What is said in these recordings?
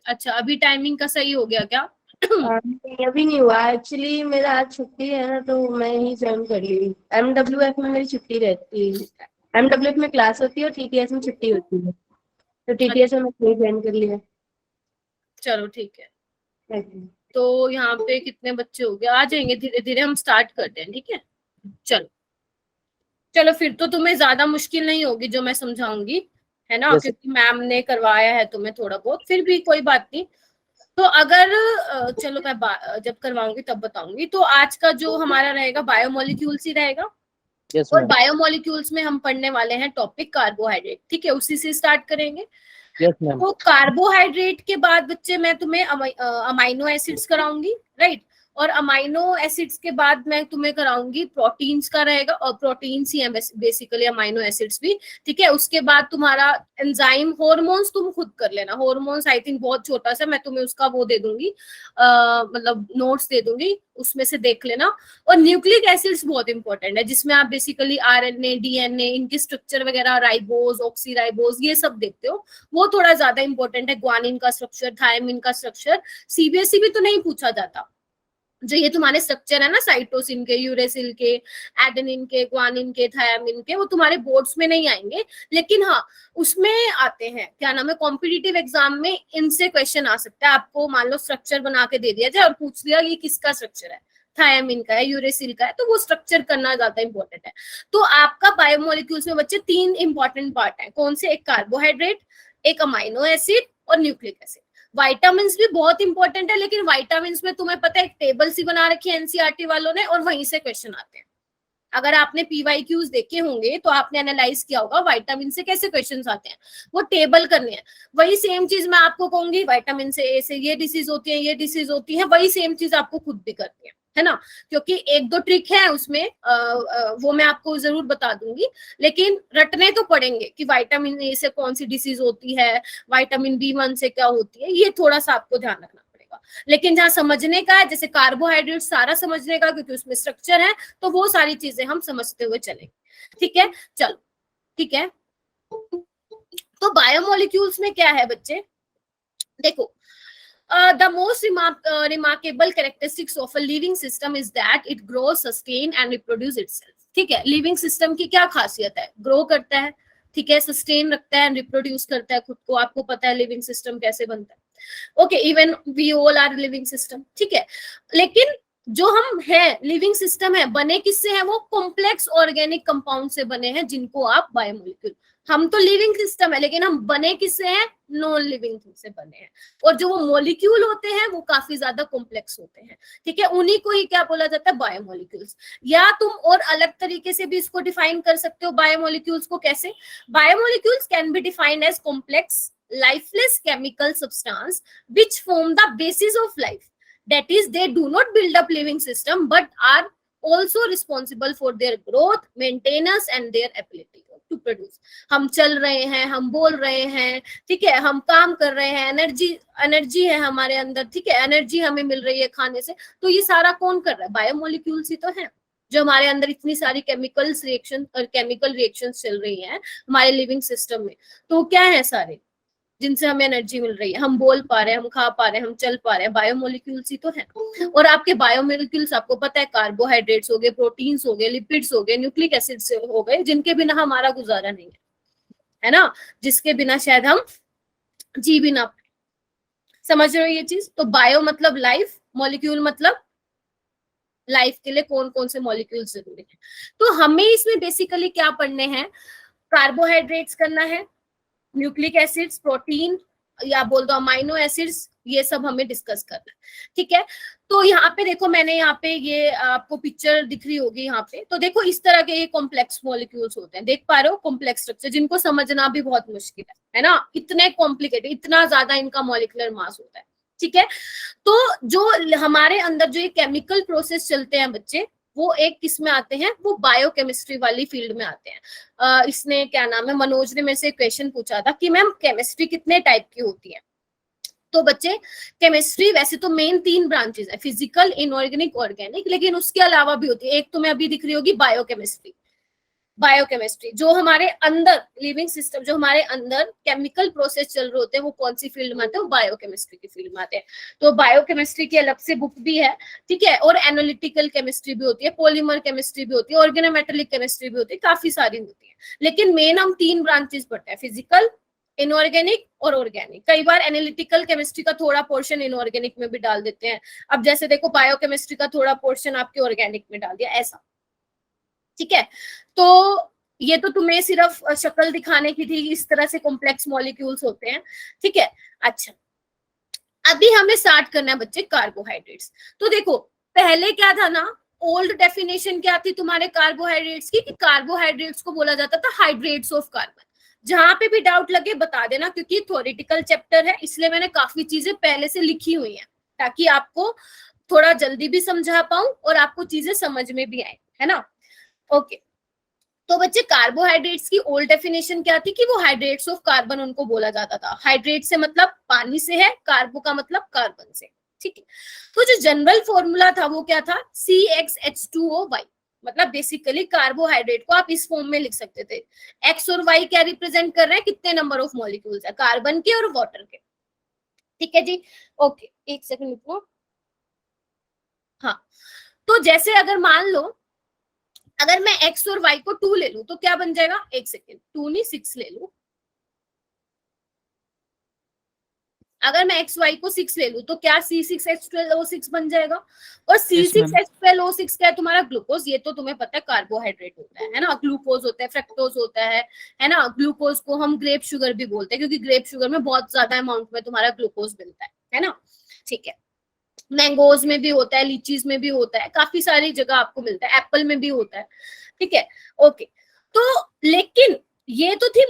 अच्छा, अभी टाइमिंग का सही हो गया क्या? नहीं, अभी नहीं हुआ एक्चुअली, मेरा आज छुट्टी है ना, तो मैं ही ज्वाइन कर ली। MWF में मेरी छुट्टी रहती है। MWF में क्लास होती है और TTS में छुट्टी होती है, तो TTS में मैं ज्वाइन कर लिया। चलो ठीक है। Okay. तो यहाँ पे कितने बच्चे हो गए, आ जाएंगे धीरे धीरे, हम स्टार्ट करते हैं, ठीक है। चलो चलो, फिर तो तुम्हें ज्यादा मुश्किल नहीं होगी जो मैं समझाऊंगी, है ना, यस क्योंकि मैम ने करवाया है तुम्हें थोड़ा बहुत, फिर भी कोई बात नहीं। तो अगर चलो मैं जब करवाऊंगी तब बताऊंगी। तो आज का जो हमारा रहेगा बायोमोलिक्यूल्स ही रहेगा, यस और मैम। बायोमोलिक्यूल्स में हम पढ़ने वाले हैं टॉपिक कार्बोहाइड्रेट, ठीक है, उसी से स्टार्ट करेंगे। Yes ma'am. तो कार्बोहाइड्रेट के बाद बच्चे मैं तुम्हें अमाइनो एसिड्स कराऊंगी, राइट। और अमाइनो एसिड्स के बाद मैं तुम्हें कराऊंगी प्रोटीन्स का रहेगा, और प्रोटीन्स ही है बेसिकली अमाइनो एसिड्स भी, ठीक है। उसके बाद तुम्हारा एंजाइम, हार्मोन्स तुम खुद कर लेना, हार्मोन्स आई थिंक बहुत छोटा सा, मैं तुम्हें उसका वो दे दूंगी, मतलब नोट्स दे दूंगी, उसमें से देख लेना। और न्यूक्लिक एसिड्स बहुत इंपॉर्टेंट है, जिसमें आप बेसिकली RNA DNA इनकी स्ट्रक्चर वगैरह, राइबोज ऑक्सीराइबोज ये सब देखते हो, वो थोड़ा ज्यादा इंपॉर्टेंट है। ग्वानिन का स्ट्रक्चर, थायमिन का स्ट्रक्चर, CBSE भी तो नहीं पूछा जाता। जो ये तुम्हारे स्ट्रक्चर है ना, साइटोसिन के, यूरेसिल के, एडेनिन के, ग्वानिन के, थायमिन के, वो तुम्हारे बोर्ड्स में नहीं आएंगे, लेकिन हाँ उसमें आते हैं, क्या नाम है, कॉम्पिटिटिव एग्जाम में इनसे क्वेश्चन आ सकता है। आपको मान लो स्ट्रक्चर बना के दे दिया जाए और पूछ लिया ये किसका स्ट्रक्चर है, थायमिन का है, यूरेसिल का है, तो वो स्ट्रक्चर करना ज्यादा इंपॉर्टेंट है। तो आपका बायोमोलिक्यूल्स में बच्चे 3 इंपॉर्टेंट पार्ट है, कौन से, एक कार्बोहाइड्रेट, एक अमाइनो एसिड और न्यूक्लिक एसिड। वाइटामिन भी बहुत इंपॉर्टेंट है, लेकिन वाइटामिन में तुम्हें पता है एक टेबल सी बना रखी है एनसीईआरटी वालों ने, और वहीं से क्वेश्चन आते हैं। अगर आपने PYQs देखे होंगे तो आपने एनालाइज किया होगा वाइटामिन से कैसे क्वेश्चंस आते हैं, वो टेबल करने हैं। वही सेम चीज मैं आपको कहूंगी, विटामिन से ए से ये डिसीज होती है, ये डिसीज होती है, वही सेम चीज आपको खुद भी करती है ना। क्योंकि 1-2 ट्रिक है उसमें, वो मैं आपको जरूर बता दूंगी, लेकिन रटने तो पड़ेंगे कि विटामिन ए से कौन सी डिसीज होती है, विटामिन B1 से क्या होती है, ये थोड़ा सा आपको ध्यान रखना पड़ेगा। लेकिन जहाँ समझने का है, जैसे कार्बोहाइड्रेट सारा समझने का, क्योंकि उसमें स्ट्रक्चर है, तो वो सारी चीजें हम समझते हुए चलेंगे, ठीक है। चलो ठीक है। तो बायोमोलिक्यूल्स में क्या है बच्चे, देखो, the most remarkable characteristics of a living system is that it grows, sustain and reproduce itself, ठीक है। लिविंग सिस्टम की क्या खासियत है, ग्रो करता है, ठीक है, सस्टेन रखता है, रिप्रोड्यूस करता है खुद को। आपको पता है लिविंग सिस्टम कैसे बनता है, okay, even we all are living system, ठीक है। लेकिन जो हम है लिविंग सिस्टम है, बने किससे हैं, वो कॉम्प्लेक्स ऑर्गेनिक कंपाउंड से बने हैं, जिनको आप बायोमोलिक्यूल। हम तो लिविंग सिस्टम है, लेकिन हम बने किससे हैं, नॉन लिविंग थिंग से बने हैं। और जो वो मॉलिक्यूल होते हैं वो काफी ज्यादा कॉम्प्लेक्स होते हैं, ठीक है, उन्हीं को ही क्या बोला जाता है, बायोमोलिक्यूल्स। या तुम और अलग तरीके से भी इसको डिफाइन कर सकते हो बायोमोलिक्यूल्स को, कैसे, biomolecules can be defined as complex lifeless chemical substance which form the basis of life, that is they do not build up living system but are also responsible for their growth, maintenance and their ability to produce। हम चल रहे हैं, हम बोल रहे हैं, ठीक है, हम काम कर रहे हैं, एनर्जी है हमारे अंदर, ठीक है, एनर्जी हमें मिल रही है खाने से, तो ये सारा कौन कर रहा है, बायोमोलिक्यूल्स ही तो है, जो हमारे अंदर इतनी सारी केमिकल्स रिएक्शन और केमिकल रिएक्शंस चल रही हैं हमारे लिविंग सिस्टम में। तो क्या है सारे, जिनसे हमें एनर्जी मिल रही है, हम बोल पा रहे हैं, हम खा पा रहे हैं, हम चल पा रहे हैं, बायोमोलिक्यूल्स ही तो है। और आपके बायोमोलिक्यूल्स आपको पता है, कार्बोहाइड्रेट्स हो गए, प्रोटीन्स हो गए, लिपिड्स हो गए, न्यूक्लिक एसिड्स हो गए, जिनके बिना हमारा गुजारा नहीं है ना, जिसके बिना शायद हम जी भी ना। समझ रहे हो ये चीज, तो बायो मतलब लाइफ, मॉलिक्यूल मतलब लाइफ के लिए कौन कौन से मॉलिक्यूल्स जरूरी है। तो हमें इसमें बेसिकली क्या पढ़ने हैं, कार्बोहाइड्रेट्स करना है, न्यूक्लिक एसिड्स, प्रोटीन या बोल दो अमाइनो एसिड्स, ये सब हमें डिस्कस करना है, ठीक है। तो यहाँ पे देखो, मैंने यहाँ पे ये आपको पिक्चर दिख रही होगी यहाँ पे, तो देखो इस तरह के ये कॉम्प्लेक्स मॉलिक्यूल्स होते हैं, देख पा रहे हो, कॉम्प्लेक्स स्ट्रक्चर, जिनको समझना भी बहुत मुश्किल है ना, इतने कॉम्प्लिकेटेड, इतना ज्यादा इनका मॉलिक्यूलर मास होता है, ठीक है। तो जो हमारे अंदर जो ये केमिकल प्रोसेस चलते हैं बच्चे, वो एक किस में आते हैं, वो बायोकेमिस्ट्री वाली फील्ड में आते हैं। इसने क्या नाम है, मनोज ने मेरे से क्वेश्चन पूछा था कि मैम केमिस्ट्री कितने टाइप की होती है। तो बच्चे केमिस्ट्री वैसे तो मेन 3 ब्रांचेस है, फिजिकल, इनऑर्गेनिक, ऑर्गेनिक, लेकिन उसके अलावा भी होती है, एक तो मैं अभी दिख रही होगी बायोकेमिस्ट्री। बायोकेमिस्ट्री, जो हमारे अंदर लिविंग सिस्टम, जो हमारे अंदर केमिकल प्रोसेस चल रहे होते हैं, वो कौन सी फील्ड में आते हैं? वो बायोकेमिस्ट्री की फील्ड में आते हैं। तो बायोकेमिस्ट्री की अलग से बुक भी है, ठीक है, और एनालिटिकल केमिस्ट्री भी होती है, पॉलीमर केमिस्ट्री भी होती है, ऑर्गेनोमेटेलिक केमिस्ट्री भी होती है, काफी सारी होती है। लेकिन मेन हम 3 ब्रांचेस पढ़ते हैं, फिजिकल, इनऑर्गेनिक और ऑर्गेनिक। कई बार एनालिटिकल केमिस्ट्री का थोड़ा पोर्शन इनऑर्गेनिक में भी डाल देते हैं। अब जैसे देखो बायोकेमिस्ट्री का थोड़ा पोर्शन आपके ऑर्गेनिक में डाल दिया, ऐसा, ठीक है। तो ये तो तुम्हें सिर्फ शक्ल दिखाने की थी, इस तरह से कॉम्प्लेक्स मॉलिक्यूल्स होते हैं, ठीक है। अच्छा, अभी हमें स्टार्ट करना है बच्चे कार्बोहाइड्रेट्स। तो देखो पहले क्या था ना, ओल्ड डेफिनेशन क्या थी तुम्हारे कार्बोहाइड्रेट्स की, कि कार्बोहाइड्रेट्स को बोला जाता था हाइड्रेट्स ऑफ कार्बन। जहां पे भी डाउट लगे बता देना, क्योंकि थ्योरेटिकल चैप्टर है, इसलिए मैंने काफी चीजें पहले से लिखी हुई हैं, ताकि आपको थोड़ा जल्दी भी समझा पाऊं और आपको चीजें समझ में भी आए, है ना। ओके, तो बच्चे कार्बोहाइड्रेट्स की ओल्ड डेफिनेशन क्या थी, कि वो हाइड्रेट्स ऑफ कार्बन उनको बोला जाता था। हाइड्रेट से मतलब पानी से है, कार्बो का मतलब कार्बन से, ठीक है। तो जो जनरल फॉर्मूला था वो क्या था, CxH2O, मतलब बेसिकली कार्बोहाइड्रेट को आप इस फॉर्म में लिख सकते थे। एक्स और वाई क्या रिप्रेजेंट कर रहे हैं, कितने नंबर ऑफ मॉलिक्यूल्स है, कार्बन के और वाटर के, ठीक है जी। ओके, एक सेकंड रुको। हाँ, तो जैसे अगर मान लो, अगर मैं x और y को 2 ले लूं तो क्या बन जाएगा, एक सेकेंड, 2 नहीं 6 ले लूं। अगर मैं एक्स वाई को 6 ले लूं तो क्या C6H12O6 बन जाएगा। और C6H12O6 क्या है, तुम्हारा ग्लूकोज। ये तो तुम्हें पता है कार्बोहाइड्रेट होता है ना, ग्लूकोज होता है, फ्रक्टोज होता है ना। ग्लूकोज को हम ग्रेप शुगर भी बोलते हैं, क्योंकि ग्रेप शुगर में बहुत ज्यादा अमाउंट में तुम्हारा ग्लूकोज मिलता है ना, ठीक है। मैंगोज में भी होता है, लीचीज में भी होता है, काफी सारी जगह आपको मिलता है, एप्पल में भी होता है, ठीक है। ओके, तो लेकिन ये तो थी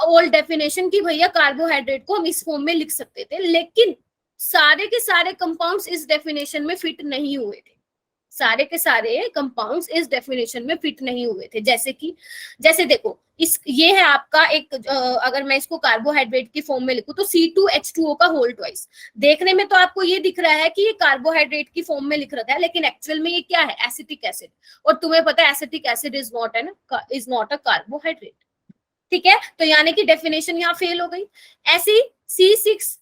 ओल्ड डेफिनेशन की भैया कार्बोहाइड्रेट को हम इस फॉर्म में लिख सकते थे, लेकिन सारे के सारे कंपाउंड्स इस डेफिनेशन में फिट नहीं हुए थे। सारे के सारे कंपाउंड्स इस डेफिनेशन में फिट नहीं हुए थे। जैसे देखो, इस ये है आपका एक अगर मैं इसको कार्बोहाइड्रेट की फॉर्म में लिखूं तो C2H2O का होल ट्वाइस। देखने में तो आपको ये दिख रहा है कि ये कार्बोहाइड्रेट की फॉर्म में लिख रहा है, लेकिन एक्चुअल में ये क्या है, एसिटिक एसिड। और तुम्हें पता है acetic acid is not a carbohydrate, ठीक है। तो यानी कि डेफिनेशन यहाँ फेल हो गई। ऐसी C6,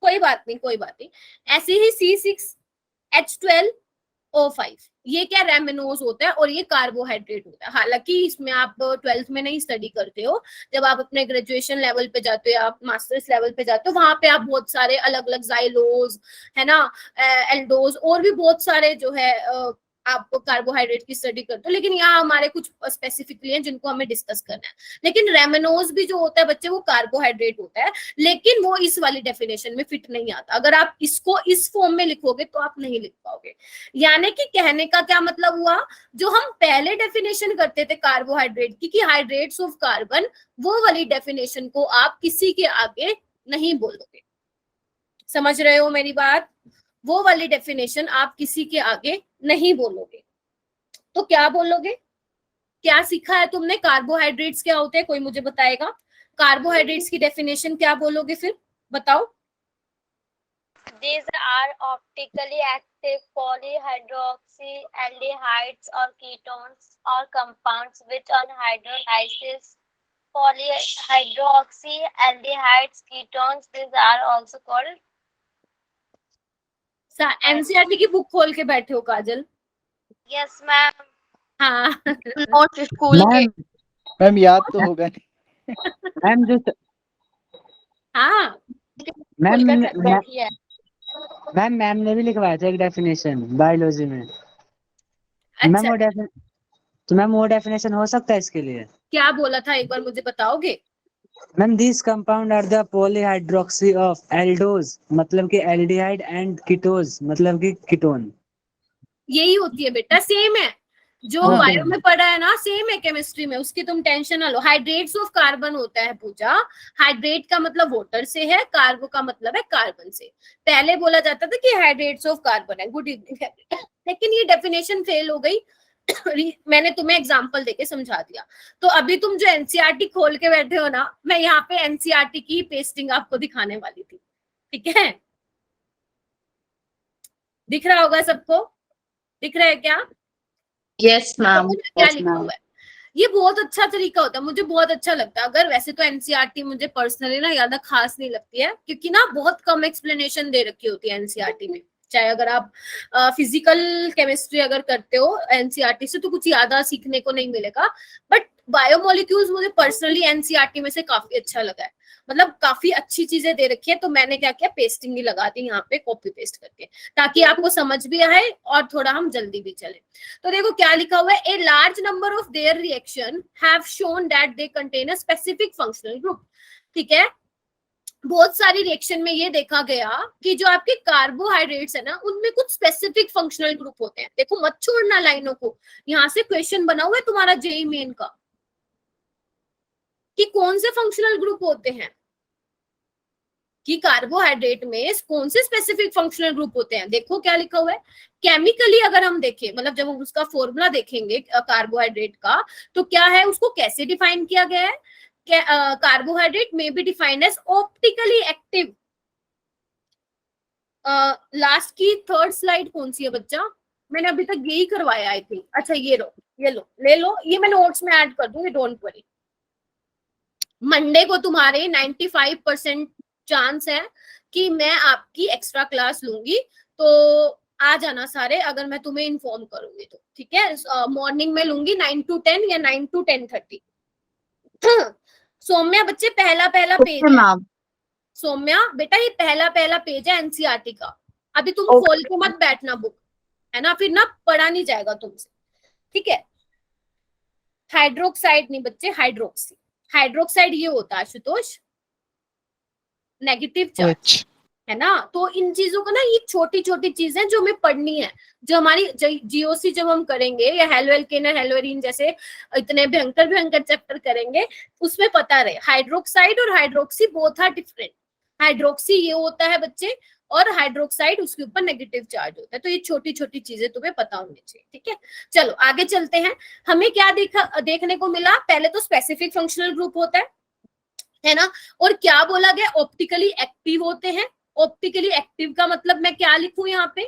कोई बात नहीं, ऐसी ही C6H12O5, ये क्या, रेमिनोज होता है और ये कार्बोहाइड्रेट होता है। हालांकि इसमें आप 12th में नहीं स्टडी करते हो, जब आप अपने ग्रेजुएशन लेवल पे जाते हो या आप मास्टर्स लेवल पे जाते हो, वहां पे आप बहुत सारे अलग अलग जाइलोज, है ना, एल्डोज, और भी बहुत सारे जो है आप कार्बोहाइड्रेट की स्टडी करते हो। लेकिन यहाँ हमारे कुछ स्पेसिफिकली हैं जिनको हमें डिस्कस करना है। लेकिन रेमिनोज भी जो होता है बच्चे, वो कार्बोहाइड्रेट होता है, लेकिन वो इस वाली डेफिनेशन में फिट नहीं आता। अगर आप इसको इस फॉर्म में लिखोगे तो आप नहीं लिख पाओगे। यानी कि कहने का क्या मतलब हुआ, जो हम पहले डेफिनेशन करते थे कार्बोहाइड्रेट की, कि हाइड्रेट्स ऑफ कार्बन, वो वाली डेफिनेशन को आप किसी के आगे नहीं बोलोगे। समझ रहे हो मेरी बात, वो वाली डेफिनेशन आप किसी के आगे नहीं बोलोगे। तो क्या बोलोगे, क्या सीखा है तुमने, कार्बोहाइड्रेट्स क्या होते हैं, कोई मुझे बताएगा। कार्बोहाइड्रेट्स की डेफिनेशन क्या बोलोगे फिर, बताओ। These are optically active polyhydroxyaldehydes or ketones or compounds which on hydrolysis polyhydroxyaldehydes ketones. These are also called. NCERT की बुक खोल के बैठे हो काजल। Yes ma'am. हाँ नोट स्कूल के। मैम याद तो होगा नहीं। मैम जो हाँ मैम बैठी है। मैम ने भी लिखवाया था एक डेफिनेशन बायोलॉजी में। मैम अच्छा, वो तो मैम वो डेफिनेशन हो सकता है इसके लिए। क्या बोला था एक बार मुझे बताओगे। Ma'am this compound are the polyhydroxy of aldose मतलब कि एल्डिहाइड एंड कीटोज मतलब कि कीटोन। यही होती है बेटा, सेम है जो हाँ, बायो में पढ़ा है ना, सेम है केमिस्ट्री में, उसकी तुम टेंशन ना लो। हाइड्रेट्स ऑफ कार्बन होता है पूजा, हाइड्रेट का मतलब वाटर से है, कार्बो का मतलब है कार्बन से। पहले बोला जाता था कि हाइड्रेट्स ऑफ कार्बन है। गुड इवनिंग, लेकिन ये डेफिनेशन फेल हो गई। मैंने तुम्हें एग्जांपल देके समझा दिया। तो अभी तुम जो एनसीईआरटी खोल के बैठे हो ना, मैं यहाँ पे एनसीईआरटी की पेस्टिंग आपको दिखाने वाली थी, ठीक है। दिख रहा होगा सबको, दिख रहा है क्या। Yes ma'am. क्या लिखा हुआ है, ये बहुत अच्छा तरीका होता है, मुझे बहुत अच्छा लगता है। अगर वैसे तो एनसीईआरटी मुझे पर्सनली ना ज्यादा खास नहीं लगती है, क्योंकि ना बहुत कम एक्सप्लेनेशन दे रखी होती है एनसीईआरटी में। चाहे अगर आप फिजिकल केमिस्ट्री अगर करते हो एनसीईआरटी से तो कुछ ज्यादा सीखने को नहीं मिलेगा, बट बायोमोलिक्यूल्स मुझे पर्सनली एनसीईआरटी में से काफी अच्छा लगा है। मतलब काफी अच्छी चीजें दे रखी है, तो मैंने क्या किया, पेस्टिंग ही लगा दी यहाँ पे कॉपी पेस्ट करके, ताकि आपको समझ भी आए और थोड़ा हम जल्दी भी चले। तो देखो क्या लिखा हुआ है, a large number of their reaction have shown that they contain a specific functional group. ठीक है, बहुत सारी रिएक्शन में ये देखा गया कि जो आपके कार्बोहाइड्रेट्स है ना, उनमें कुछ स्पेसिफिक फंक्शनल ग्रुप होते हैं। देखो मत छोड़ना लाइनों को, यहाँ से क्वेश्चन बना हुआ है तुम्हारा जेई मेन का कि कौन से फंक्शनल ग्रुप होते हैं, कि कार्बोहाइड्रेट में कौन से स्पेसिफिक फंक्शनल ग्रुप होते हैं। देखो क्या लिखा हुआ है, केमिकली अगर हम देखें, मतलब जब हम उसका फॉर्मूला देखेंगे कार्बोहाइड्रेट का, तो क्या है, उसको कैसे डिफाइन किया गया है, कार्बोहाइड्रेट में be defined as optically active. Last की थर्ड स्लाइड कौन सी है बच्चा, मैंने अभी तक यही करवाया आई थिंक। अच्छा ये लो, ये लो, ले लो, ये मैं नोट्स में ऐड कर दूंगी, डोंट वरी। मंडे को तुम्हारे 95% चांस है कि मैं आपकी एक्स्ट्रा क्लास लूंगी, तो आ जाना सारे, अगर मैं तुम्हें इन्फॉर्म करूंगी तो। ठीक है, मॉर्निंग में लूंगी 9 to 10 या 9 to 10:30। सौम्या बच्चे पहला पहला पेज है, सौम्या बेटा ये पहला पहला पेज है एनसीईआरटी का, अभी तुम खोल के मत बैठना बुक, है ना, फिर ना पढ़ा नहीं जाएगा तुमसे। ठीक है, हाइड्रोक्साइड नहीं बच्चे, हाइड्रोक्सी। हाइड्रोक्साइड ये होता है आशुतोष नेगेटिव चार्ज, है ना। तो इन चीजों को ना, ये छोटी छोटी चीजें जो हमें पढ़नी है, जो हमारी जीओसी जब हम करेंगे या हेलो एल्केन हेलोरीन जैसे इतने भयंकर भयंकर चैप्टर करेंगे, उसमें पता रहे हाइड्रोक्साइड और hydroxy both are different. Hydroxy ये होता है बच्चे, और हाइड्रोक्साइड उसके ऊपर नेगेटिव चार्ज होता है। तो ये छोटी छोटी चीजें तुम्हें पता होनी चाहिए। ठीक है, चलो आगे चलते हैं। हमें क्या देखने को मिला, पहले तो स्पेसिफिक फंक्शनल ग्रुप होता है ना, और क्या बोला गया, ऑप्टिकली एक्टिव होते हैं। ऑप्टिकली एक्टिव का मतलब मैं क्या लिखूं यहाँ पे,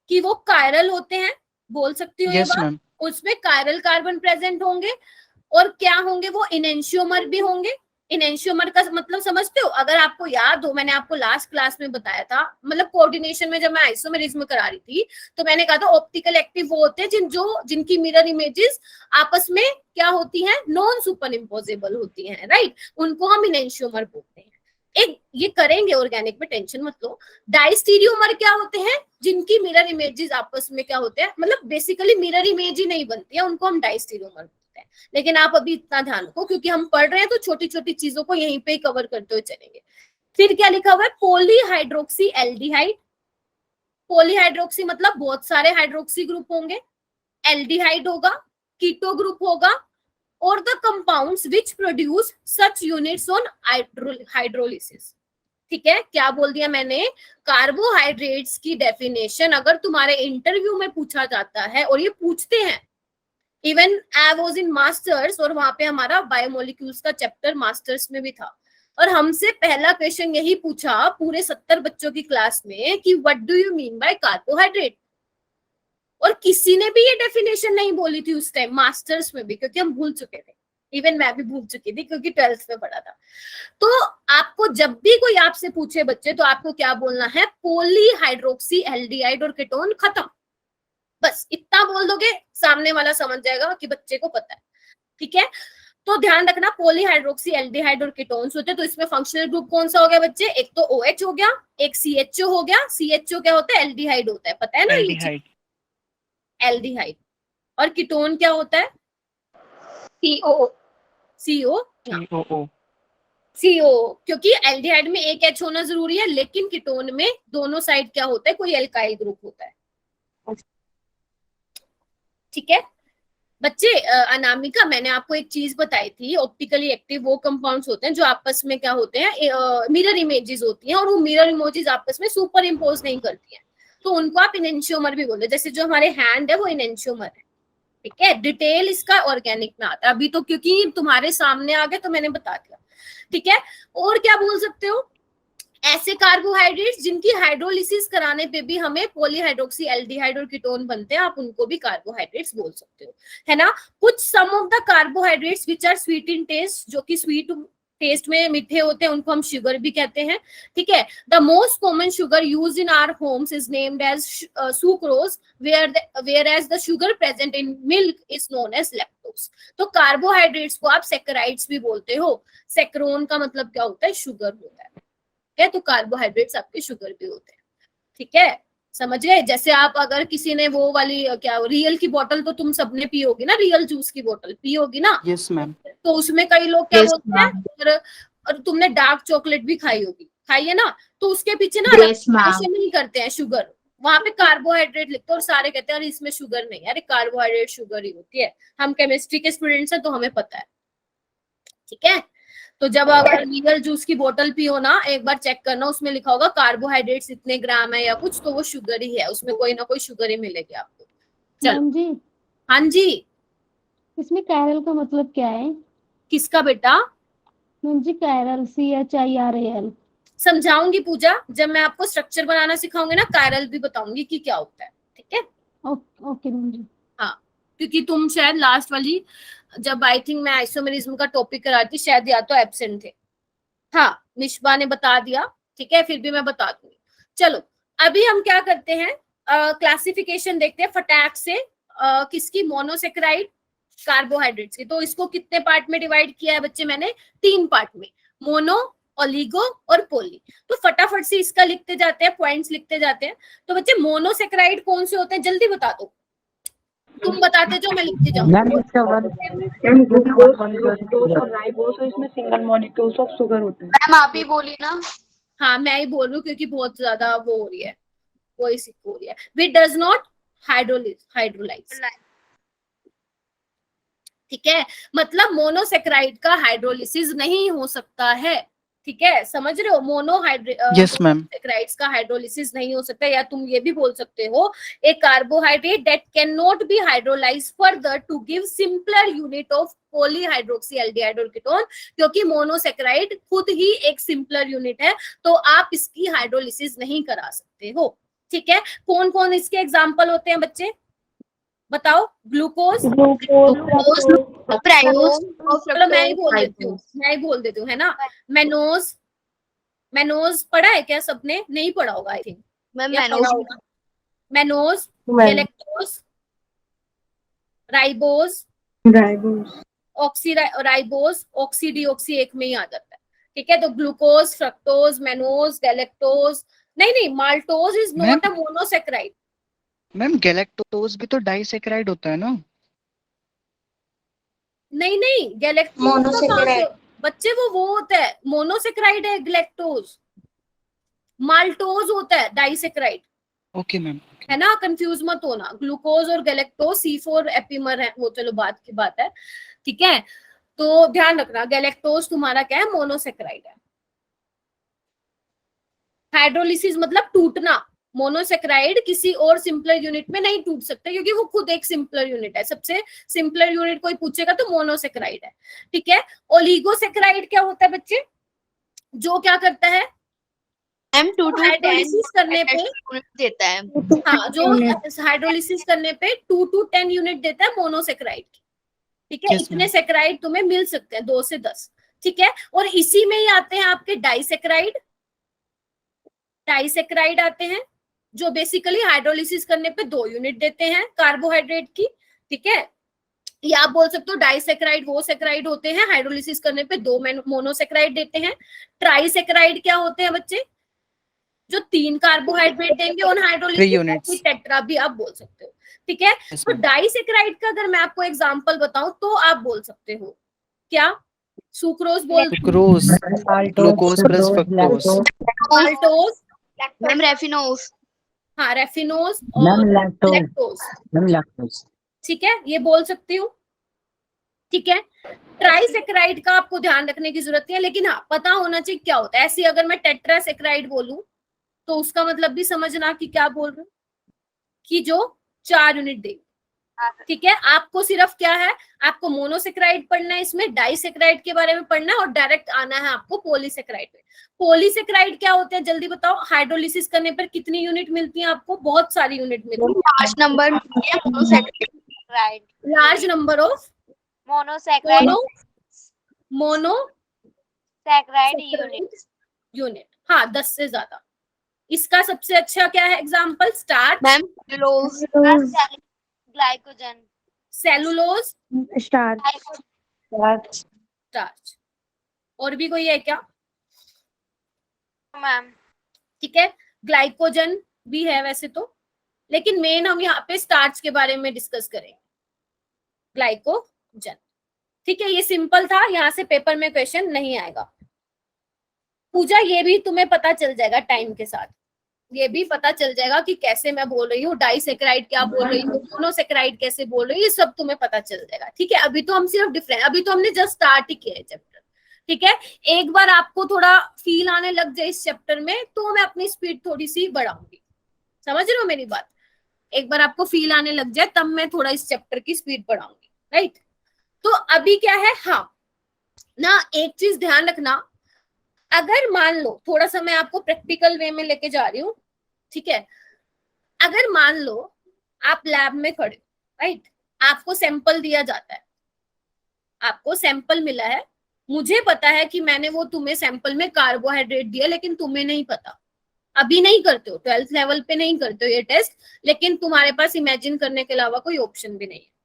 कि वो कायरल होते हैं, बोल सकती हूँ ये बात, उसमें कायरल कार्बन प्रेजेंट होंगे, और क्या होंगे वो, इनेंशियोमर भी होंगे। इनेंशियोमर का मतलब समझते हो, अगर आपको याद हो, मैंने आपको लास्ट क्लास में बताया था, मतलब कोऑर्डिनेशन में जब मैं आइसोमेरिज्म करा रही थी, तो मैंने कहा था ऑप्टिकल एक्टिव वो होते हैं जिनकी मिरर इमेजेस आपस में क्या होती हैं, नॉन सुपर इम्पोजेबल होती हैं, राइट, उनको हम इनेंशियोमर बोलते हैं। एक ये करेंगे ऑर्गेनिक में, टेंशन मत लो। डाइस्टीरियोमर क्या होते हैं, जिनकी मिरर इमेजेस आपस में क्या होते हैं, मतलब बेसिकली मिरर इमेज ही नहीं बनती है, उनको हम डाइस्टीरियोमर बोलते हैं। लेकिन आप अभी इतना ध्यान रखो, क्योंकि हम पढ़ रहे हैं तो छोटी छोटी चीजों को यहीं पे कवर करते हुए चलेंगे। फिर क्या लिखा हुआ है, पॉलीहाइड्रोक्सी एल्डिहाइड। पॉलीहाइड्रोक्सी मतलब बहुत सारे हाइड्रोक्सी ग्रुप होंगे, एल्डिहाइड होगा, कीटो ग्रुप होगा, और the compounds which produce such units on hydrolysis. ठीक है, क्या बोल दिया मैंने, कार्बोहाइड्रेट्स की डेफिनेशन अगर तुम्हारे इंटरव्यू में पूछा जाता है, और ये पूछते हैं, even I was in masters, और वहां पे हमारा बायोमोलिक्यूल्स का चैप्टर मास्टर्स में भी था, और हमसे पहला क्वेश्चन यही पूछा पूरे 70 बच्चों की क्लास में कि what do you mean by carbohydrate. और किसी ने भी ये डेफिनेशन नहीं बोली थी उस टाइम मास्टर्स में भी, क्योंकि हम भूल चुके थे, इवन मैं भी भूल चुकी थी क्योंकि 12th में पढ़ा था। तो आपको जब भी कोई आपसे पूछे बच्चे, तो आपको क्या बोलना है, पॉलीहाइड्रोक्सी एल्डिहाइड और कीटोन, खत्म, बस इतना बोल दोगे, सामने वाला समझ जाएगा कि बच्चे को पता है। ठीक है, तो ध्यान रखना, पॉलीहाइड्रोक्सी एल्डिहाइड और कीटोन्स होते हैं। तो इसमें फंक्शनल ग्रुप कौन सा हो गया बच्चे, एक तो OH हो गया, एक CHO हो गया। CHO क्या होता है, एल्डिहाइड होता है, पता है ना, एल्डिहाइड। और कीटोन क्या होता है, CO, क्योंकि एल्डिहाइड में एक H होना जरूरी है, लेकिन कीटोन में दोनों साइड क्या होता है, कोई एल्काइल ग्रुप होता है। ठीक है बच्चे, अनामिका मैंने आपको एक चीज बताई थी, ऑप्टिकली एक्टिव वो कंपाउंड्स होते हैं जो आपस में क्या होते हैं, मिरर इमेजेस होती हैं, और वो मिरर इमेजेस आपस में सुपर इम्पोज नहीं करती हैं, तो उनको आप इनेंशियोमर भी बोलते हैं। जैसे जो हमारे हैंड है वो इनेंशियोमर है। ठीक है, डिटेल इसका ऑर्गेनिक में आता है, अभी तो क्योंकि तुम्हारे सामने आ गया तो मैंने बता दिया। ठीक है, और क्या बोल सकते हो, ऐसे कार्बोहाइड्रेट्स जिनकी हाइड्रोलिसिस कराने पे भी हमें पॉलीहाइड्रोक्सी एल्डिहाइड और कीटोन बनते हैं, आप उनको भी कार्बोहाइड्रेट्स बोल सकते हो, है ना। कुछ some of the carbohydrates which are sweet in taste, जो कि स्वीट टेस्ट में मीठे होते हैं, उनको हम शुगर भी कहते हैं, ठीक है। The most common sugar use in our homes is named as sucrose, whereas the sugar present in milk is known as lactose. तो कार्बोहाइड्रेट्स को आप सेक्राइड्स भी बोलते हो। सेक्रोन का मतलब क्या होता है, शुगर होता है, तो कार्बोहाइड्रेट्स आपके शुगर भी होते हैं, ठीक है, समझ गए। जैसे आप अगर किसी ने वो वाली क्या रियल की बोतल तो तुम सबने पी होगी ना, रियल जूस की बोतल पी होगी ना, यस मैम। तो उसमें कई लोग क्या Yes, बोलते हैं, ma'am. और तुमने डार्क चॉकलेट भी खाई होगी, खाई है ना, तो उसके पीछे ना Yes, ma'am. नहीं करते हैं शुगर, वहां पे कार्बोहाइड्रेट लिखते हैं और सारे कहते हैं अरे इसमें शुगर नहीं है, अरे कार्बोहाइड्रेट शुगर ही होती है। हम केमिस्ट्री के स्टूडेंट्स हैं तो हमें पता है, ठीक है। तो जब अगर रियल जूस की बोतल पियो ना, एक बार चेक करना, उसमें लिखा होगा कार्बोहाइड्रेट्स इतने ग्राम है या कुछ, तो वो शुगर ही है, उसमें कोई ना कोई शुगर ही मिलेगी आपको। चलो मैम जी, हाँ जी, इसमें कैरल का मतलब क्या है? किसका बेटा? मैम जी, कैरल CHIRAL। समझाऊंगी पूजा, जब मैं आपको स्ट्रक्चर बनाना सिखाऊंगी ना, कायरल भी बताऊंगी कि क्या होता है, ठीक है। ओके मैम जी। हाँ, क्योंकि तुम शायद लास्ट वाली जब आई थिंक मैं आइसोमेरिज्म का टॉपिक करा थी, शायद या तो एब्सेंट थे। हाँ, निष्बा ने बता दिया, ठीक है, फिर भी मैं बता दूंगी। चलो अभी हम क्या करते हैं, क्लासिफिकेशन देखते हैं फटाक से, किसकी, मोनोसेक्राइड कार्बोहाइड्रेट्स की। तो इसको कितने पार्ट में डिवाइड किया है बच्चे मैंने, 3 पार्ट में, मोनो, ओलिगो और पोली। तो फटाफट से इसका लिखते जाते हैं, पॉइंट्स लिखते जाते हैं। तो बच्चे मोनोसेक्राइड कौन से होते हैं, जल्दी बता दो, तुम बताते जो मैं लिखते जाऊँ। मैम इसका वन ग्लूकोज, फ्रुक्टोज और राइबोज, और इसमें सिंगल मॉलिक्यूल्स ऑफ शुगर होते हैं। मैम आप ही बोली ना। हाँ मैं ही बोल रही हूँ क्योंकि बहुत ज्यादा वो हो रही है, वही सिक हो रही है। विच डज नॉट हाइड्रोलाइज, ठीक है, मतलब मोनोसेक्राइड का हाइड्रोलिसिस नहीं हो सकता है, ठीक है, समझ रहे हो। Yes ma'am. मोनोसेक्राइड्स का हाइड्रोलिसिस नहीं हो सकता, या तुम ये भी बोल सकते हो a carbohydrate that can not be hydrolyse further to give simpler unit of polyhydroxy aldehyde और कीटोन, क्योंकि मोनोसेक्राइड खुद ही एक सिंपलर यूनिट है, तो आप इसकी हाइड्रोलिसिस नहीं करा सकते हो, ठीक है। कौन कौन इसके एग्जाम्पल होते हैं बच्चे, बताओ। ग्लूकोज, चलो मैं ही बोल देती हूँ, है ना। मेनोज पढ़ा है क्या सबने, नहीं पढ़ा होगा I think, mannose, galactose, ribose, ribose, ऑक्सीडीऑक्सी एक में ही आ जाता है, ठीक है। तो ग्लूकोज, फ्रक्टोज, मेनोज, गैलेक्टोज, नहीं maltose is not a monosaccharide. Ma'am galactose भी तो डाइसेक्राइड होता है ना? नहीं गैलेक्टोज बच्चे वो होता है, मोनोसेक्राइड है गैलेक्टोज, माल्टोज होता है डाइसेक्राइड। ओके मैम, है ना, कंफ्यूज मत होना, ग्लूकोज और गैलेक्टोज C4 एपिमर है, वो चलो बात की बात है, ठीक है। तो ध्यान रखना, गैलेक्टोज तुम्हारा क्या है, मोनोसेक्राइड है। हाइड्रोलिसिस मतलब टूटना, मोनोसेक्राइड किसी और सिंपलर यूनिट में नहीं टूट सकते, क्योंकि वो खुद एक सिंपलर यूनिट है, सबसे सिंपलर यूनिट कोई पूछेगा तो मोनोसेक्राइड है, ठीक है। ओलिगोसेक्राइड क्या होता है बच्चे, जो क्या करता है, हाइड्रोलिसिस करने पे देता है। हाँ, जो हाइड्रोलिसिस करने पे 2 to 10 यूनिट देता है मोनोसेक्राइड, ठीक है। इतने सेक्राइड तुम्हें मिल सकते हैं, 2 से 10, ठीक है। और इसी में ही आते हैं आपके डाइसेक्राइड आते हैं, जो बेसिकली हाइड्रोलिसिस करने पे 2 यूनिट देते हैं कार्बोहाइड्रेट की, ठीक है। या आप बोल सकते हो डाइसेक्राइड वो सेक्राइड होते हैं, हाइड्रोलिसिस करने पे 2 मोनोसेक्राइड देते हैं। ट्राइसेक्राइड क्या होते हैं बच्चे, जो 3 कार्बोहाइड्रेट देंगे और हाइड्रोलिसिस, टेट्रा भी आप बोल सकते हो, ठीक है। तो डाइसेक्राइड का अगर मैं आपको एग्जांपल बताऊं तो आप बोल सकते हो क्या, सुक्रोज बोल, glucose plus fructose, maltose, ma'am raffinose, हाँ रेफिनोज और लैक्टोज, ठीक है, ये बोल सकती हूँ, ठीक है। ट्राइसेक्राइड का आपको ध्यान रखने की जरूरत है, लेकिन हाँ पता होना चाहिए क्या होता है। ऐसे अगर मैं टेट्रासेक्राइड बोलूं तो उसका मतलब भी समझना कि क्या बोल रहे हूँ, कि जो 4 यूनिट देगी, ठीक है, आपको सिर्फ क्या है, आपको मोनोसेक्राइड पढ़ना है, इसमें डाइसेक्राइड के बारे में पढ़ना है और डायरेक्ट आना है आपको पॉलीसेक्राइड पे। पॉलीसेक्राइड क्या होते हैं जल्दी बताओ, हाइड्रोलिसिस करने पर कितनी यूनिट मिलती है आपको? बहुत सारी यूनिट मिलती है। Large number Monosaccharide. Large number of Monosaccharide. Monosaccharide Units. Unit, हाँ 10 से ज्यादा। इसका सबसे अच्छा क्या है example? Starch, ma'am cellulose, Glycogen. Cellulose, starch, starch. और भी कोई है क्या? Ma'am. ठीक है, ग्लाइकोजन भी है वैसे तो, लेकिन मेन हम यहाँ पे स्टार्च के बारे में डिस्कस करेंगे, ग्लाइकोजन। ठीक है, ये सिंपल था, यहाँ से पेपर में क्वेश्चन नहीं आएगा। पूजा ये भी तुम्हें पता चल जाएगा टाइम के साथ, ये भी पता चल जाएगा कि कैसे मैं बोल रही हूँ, डाइसेक्राइड क्या बोल रही हूँ, मोनोसेक्राइड कैसे बोल रही हूँ, ये सब तुम्हें पता चल जाएगा। ठीक है, अभी तो हम सिर्फ डिफरेंट, अभी तो हमने जस्ट स्टार्ट ही किया है चैप्टर। ठीक है, एक बार आपको थोड़ा फील आने लग जाए इस चैप्टर में तो मैं अपनी स्पीड थोड़ी सी बढ़ाऊंगी। समझ रहे हो मेरी बात? एक बार आपको फील आने लग जाए तब मैं थोड़ा इस चैप्टर की स्पीड बढ़ाऊंगी, राइट? तो अभी क्या है, हाँ ना, एक चीज ध्यान रखना, अगर मान लो थोड़ा सा मैं आपको प्रैक्टिकल वे में लेके जा रही हूँ। ठीक है, अगर मान लो आप लैब में खड़े हो, राइट, आपको सैंपल दिया जाता है, आपको सैंपल मिला है, मुझे पता है कि मैंने वो तुम्हें सैंपल में कार्बोहाइड्रेट दिया, लेकिन तुम्हें नहीं पता, अभी नहीं करते हो, 12th लेवल पे नहीं करते हो ये टेस्ट, लेकिन तुम्हारे पास इमेजिन करने के अलावा कोई ऑप्शन भी नहीं है।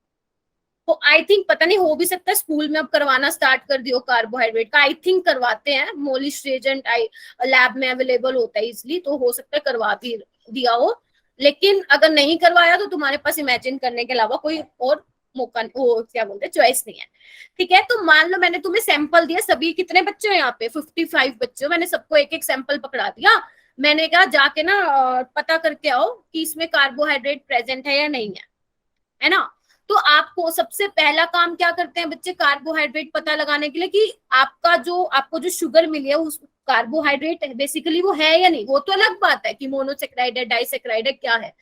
तो आई थिंक, पता नहीं, हो भी सकता है स्कूल में अब करवाना स्टार्ट कर दियो कार्बोहाइड्रेट का, आई थिंक करवाते हैं, मोलिश रिएजेंट लैब में अवेलेबल होता है इजिली, तो हो सकता है करवा भी दिया हो, लेकिन अगर नहीं करवाया तो तुम्हारे पास इमेजिन करने के अलावा कोई और मौका, वो क्या बोलते हैं, चॉइस नहीं है। ठीक है, तो मान लो मैंने तुम्हें सैंपल दिया, सभी कितने बच्चे हो यहाँ पे? 55 बच्चे हो, मैंने सबको एक एक सैंपल पकड़ा दिया, मैंने कहा जाके ना पता करके आओ कि इसमें कार्बोहाइड्रेट प्रेजेंट है या नहीं है ना? तो आपको सबसे पहला काम क्या करते हैं बच्चे कार्बोहाइड्रेट पता लगाने के लिए, कि आपको जो शुगर मिली है उस कार्बोहाइड्रेट बेसिकली वो है या नहीं। वो तो अलग बात है कि मोनोसेक्राइड है, डाइसेक्राइड है, क्या है,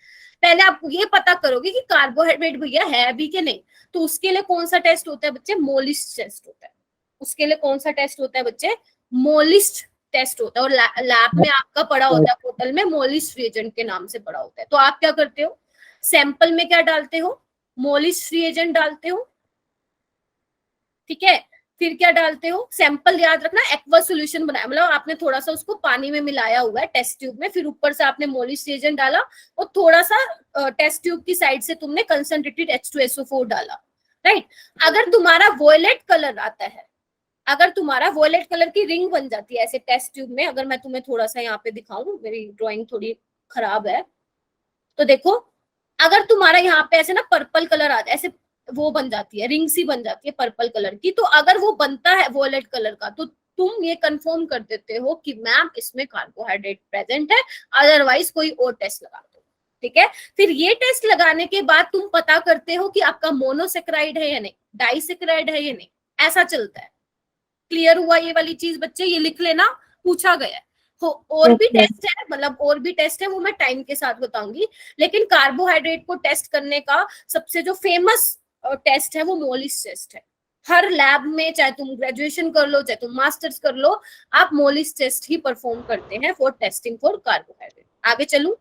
पहले आप ये पता करोगे कि कार्बोहाइड्रेट भैया है भी कि नहीं। तो उसके लिए कौन सा टेस्ट होता है बच्चे? मोलिस्ट टेस्ट होता है। उसके लिए कौन सा टेस्ट होता है बच्चे? मोलिस्ट टेस्ट होता है, और लैब में आपका पड़ा होता है बोतल में, मोलिस्ट रिएजेंट के नाम से पड़ा होता है। तो आप क्या करते हो, सैंपल में क्या डालते हो? मोलिश रिएजेंट डालते हो। ठीक है, फिर क्या डालते हो? सैंपल याद रखना एक्वा सॉल्यूशन बनाया, मतलब आपने थोड़ा सा उसको पानी में मिलाया हुआ है टेस्ट ट्यूब में, फिर ऊपर से आपने मोलिश रिएजेंट डाला और थोड़ा सा टेस्ट ट्यूब की साइड से तुमने कंसंट्रेटेड H2SO4 डाला, राइट? अगर तुम्हारा वॉयलेट कलर आता है, अगर तुम्हारा वॉयलेट कलर की रिंग बन जाती है ऐसे टेस्ट ट्यूब में, अगर मैं तुम्हें थोड़ा सा यहाँ पे दिखाऊं, मेरी ड्राइंग थोड़ी खराब है, तो देखो, अगर तुम्हारा यहाँ पे ऐसे ना पर्पल कलर आता है, ऐसे वो बन जाती है, रिंग सी बन जाती है पर्पल कलर की, तो अगर वो बनता है वॉयलेट कलर का, तो तुम ये कंफर्म कर देते हो कि मैम इसमें कार्बोहाइड्रेट प्रेजेंट है, अदरवाइज कोई और टेस्ट लगा दो। ठीक है, फिर ये टेस्ट लगाने के बाद तुम पता करते हो कि आपका मोनोसेक्राइड है या नहीं, डाइसेक्राइड है या नहीं, ऐसा चलता है। क्लियर हुआ ये वाली चीज बच्चे? ये लिख लेना, पूछा गया है। और भी टेस्ट है, मतलब और भी टेस्ट है, वो मैं टाइम के साथ बताऊंगी, लेकिन कार्बोहाइड्रेट को टेस्ट करने का सबसे जो फेमस टेस्ट है वो मोलिश टेस्ट है। हर लैब में, चाहे तुम ग्रेजुएशन कर लो चाहे तुम मास्टर्स कर लो, आप मोलिश टेस्ट ही परफॉर्म करते हैं फॉर टेस्टिंग फॉर कार्बोहाइड्रेट। आगे चलूं?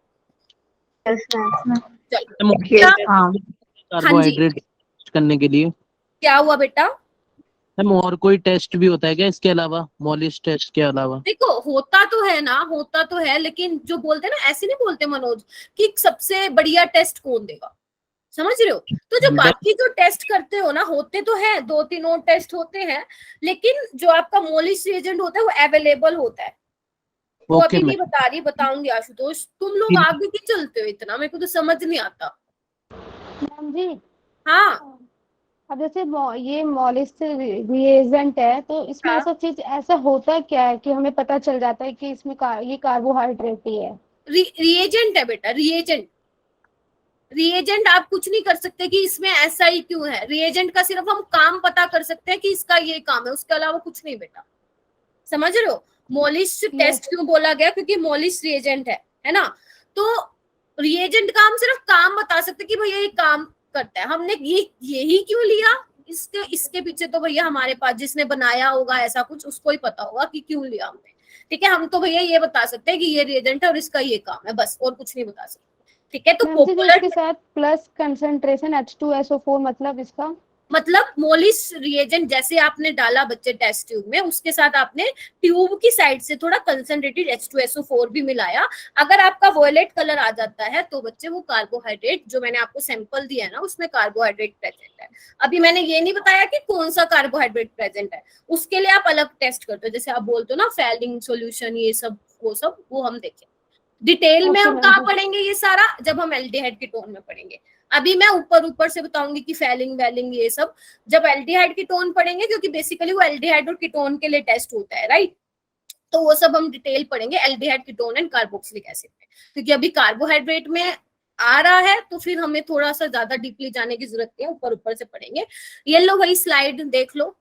कार्बोहाइड्रेट करने के लिए क्या हुआ बेटा? मैम और कोई टेस्ट भी होता है क्या इसके अलावा, मोलिश टेस्ट के अलावा? देखो, होता तो है ना, होता तो है, लेकिन जो बोलते हैं ना, ऐसे नहीं बोलते मनोज कि सबसे बढ़िया टेस्ट कौन देगा, समझ रहे हो? तो जो बाकी जो टेस्ट करते हो ना, होते तो है 2-3 और टेस्ट होते हैं, लेकिन जो आपका मोलिश रिएजेंट होता है वो अवेलेबल होता है। वो अभी नहीं बता रही, बताऊंगी आशुतोष। तुम लोग आगे क्यों चलते हो इतना, मेरे को तो समझ नहीं आता। मैम जी, हाँ, अब जैसे ये मोलिश रिएजेंट है, तो इसमें हाँ। ऐसा चीज ऐसा होता क्या है कि हमें पता चल जाता है कि इसमें ये कार्बोहाइड्रेट ही है? रिएजेंट है बेटा, रिएजेंट। रिएजेंट आप कुछ नहीं कर सकते कि इसमें ऐसा ही क्यों है। रिएजेंट का सिर्फ हम काम पता कर सकते हैं कि इसका ये काम है, उसके अलावा कुछ नहीं बेटा, समझ रहे हो? मोलिश टेस्ट क्यों बोला गया? क्योंकि मोलिश रिएजेंट है ना? तो रिएजेंट का हम सिर्फ काम बता सकते कि भैया ये काम करता है। हमने यही क्यों लिया, इसके पीछे तो भैया हमारे पास जिसने बनाया होगा ऐसा कुछ, उसको ही पता होगा कि क्यों लिया हमने। ठीक है, हम तो भैया ये बता सकते हैं कि ये रिएजेंट है और इसका ये काम है, बस, और कुछ नहीं बता सकते। ठीक है, तो मैम जी जो पॉपुलर इसके साथ प्लस कंसंट्रेशन H2SO4 मतलब इसका मतलब मोलिस रिएजेंट जैसे आपने डाला बच्चे टेस्ट ट्यूब में, उसके साथ आपने ट्यूब की साइड से थोड़ा कंसंट्रेटेड H2SO4 भी मिलाया। अगर आपका वॉयलेट कलर आ जाता है तो बच्चे वो कार्बोहाइड्रेट, जो मैंने आपको सैंपल दिया है ना उसमें कार्बोहाइड्रेट प्रेजेंट है। अभी मैंने ये नहीं बताया कि कौन सा कार्बोहाइड्रेट प्रेजेंट है, उसके लिए आप अलग टेस्ट करते हो, जैसे आप बोलते हो ना फैलिंग सोल्यूशन, ये सब वो हम देखें डिटेल में। ओके हम मैम कहाँ जी। पढ़ेंगे ये सारा, जब हम एल्डिहाइड कीटोन में पढ़ेंगे। अभी मैं ऊपर से बताऊंगी कि फैलिंग वैलिंग ये सब जब एल्डिहाइड कीटोन पढ़ेंगे, क्योंकि बेसिकली वो एल्डिहाइड और कीटोन के लिए टेस्ट होता है, राइट। तो वो सब हम डिटेल पढ़ेंगे aldehyde ketone and carboxylic acid में, क्योंकि अभी कार्बोहाइड्रेट में आ रहा है तो फिर हमें थोड़ा सा ज्यादा डीपली जाने की जरूरत है, ऊपर से पढ़ेंगे। ये लो भाई स्लाइड देख लो,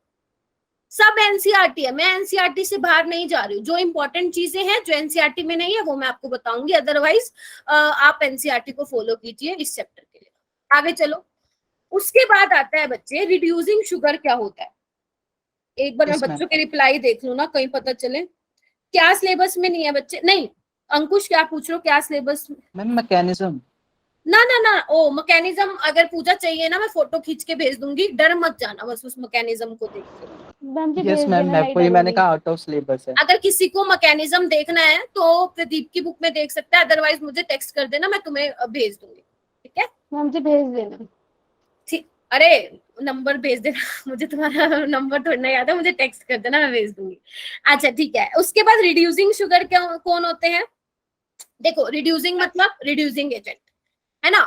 सब एनसीईआरटी है, मैं एनसीईआरटी से बाहर नहीं जा रही हूँ। जो इंपॉर्टेंट चीजें हैं जो एनसीईआरटी में नहीं है वो मैं आपको बताऊंगी, अदरवाइज आप एनसीईआरटी को फॉलो कीजिए इस चैप्टर के लिए। आगे चलो, उसके बाद आता है बच्चे रिड्यूसिंग शुगर क्या होता है। एक बार मैं बच्चों के रिप्लाई देख लूँ ना, कहीं पता चले। क्या सिलेबस में नहीं है बच्चे? नहीं, अंकुश क्या पूछ रहे हो, क्या सिलेबस में? Ma'am mechanism. ना ओ मैकेनिज्म अगर पूछा चाहिए ना मैं फोटो खींच के भेज दूंगी, डर मत जाना बस उस मैकेनिज्म को देख के। मैम जी यस भेज मैम, देना, नहीं वही मैंने डरूंगी। कहा आउट ऑफ सिलेबस है। अगर किसी को मैकेनिज्म देखना है तो प्रदीप की बुक में देख सकता है, अदरवाइज मुझे टेक्स्ट कर देना, मैं तुम्हें भेज दूंगी। ठीक है मैम जी भेज देना। ठीक, अरे नंबर भेज देना मुझे तुम्हारा नंबर थोड़ा ना याद है, मुझे टेक्स्ट कर देना, मैं भेज दूंगी। अच्छा ठीक है, उसके बाद रिड्यूसिंग शुगर क्या कौन होते हैं? देखो रिड्यूसिंग मतलब रिड्यूसिंग एजेंट है ना।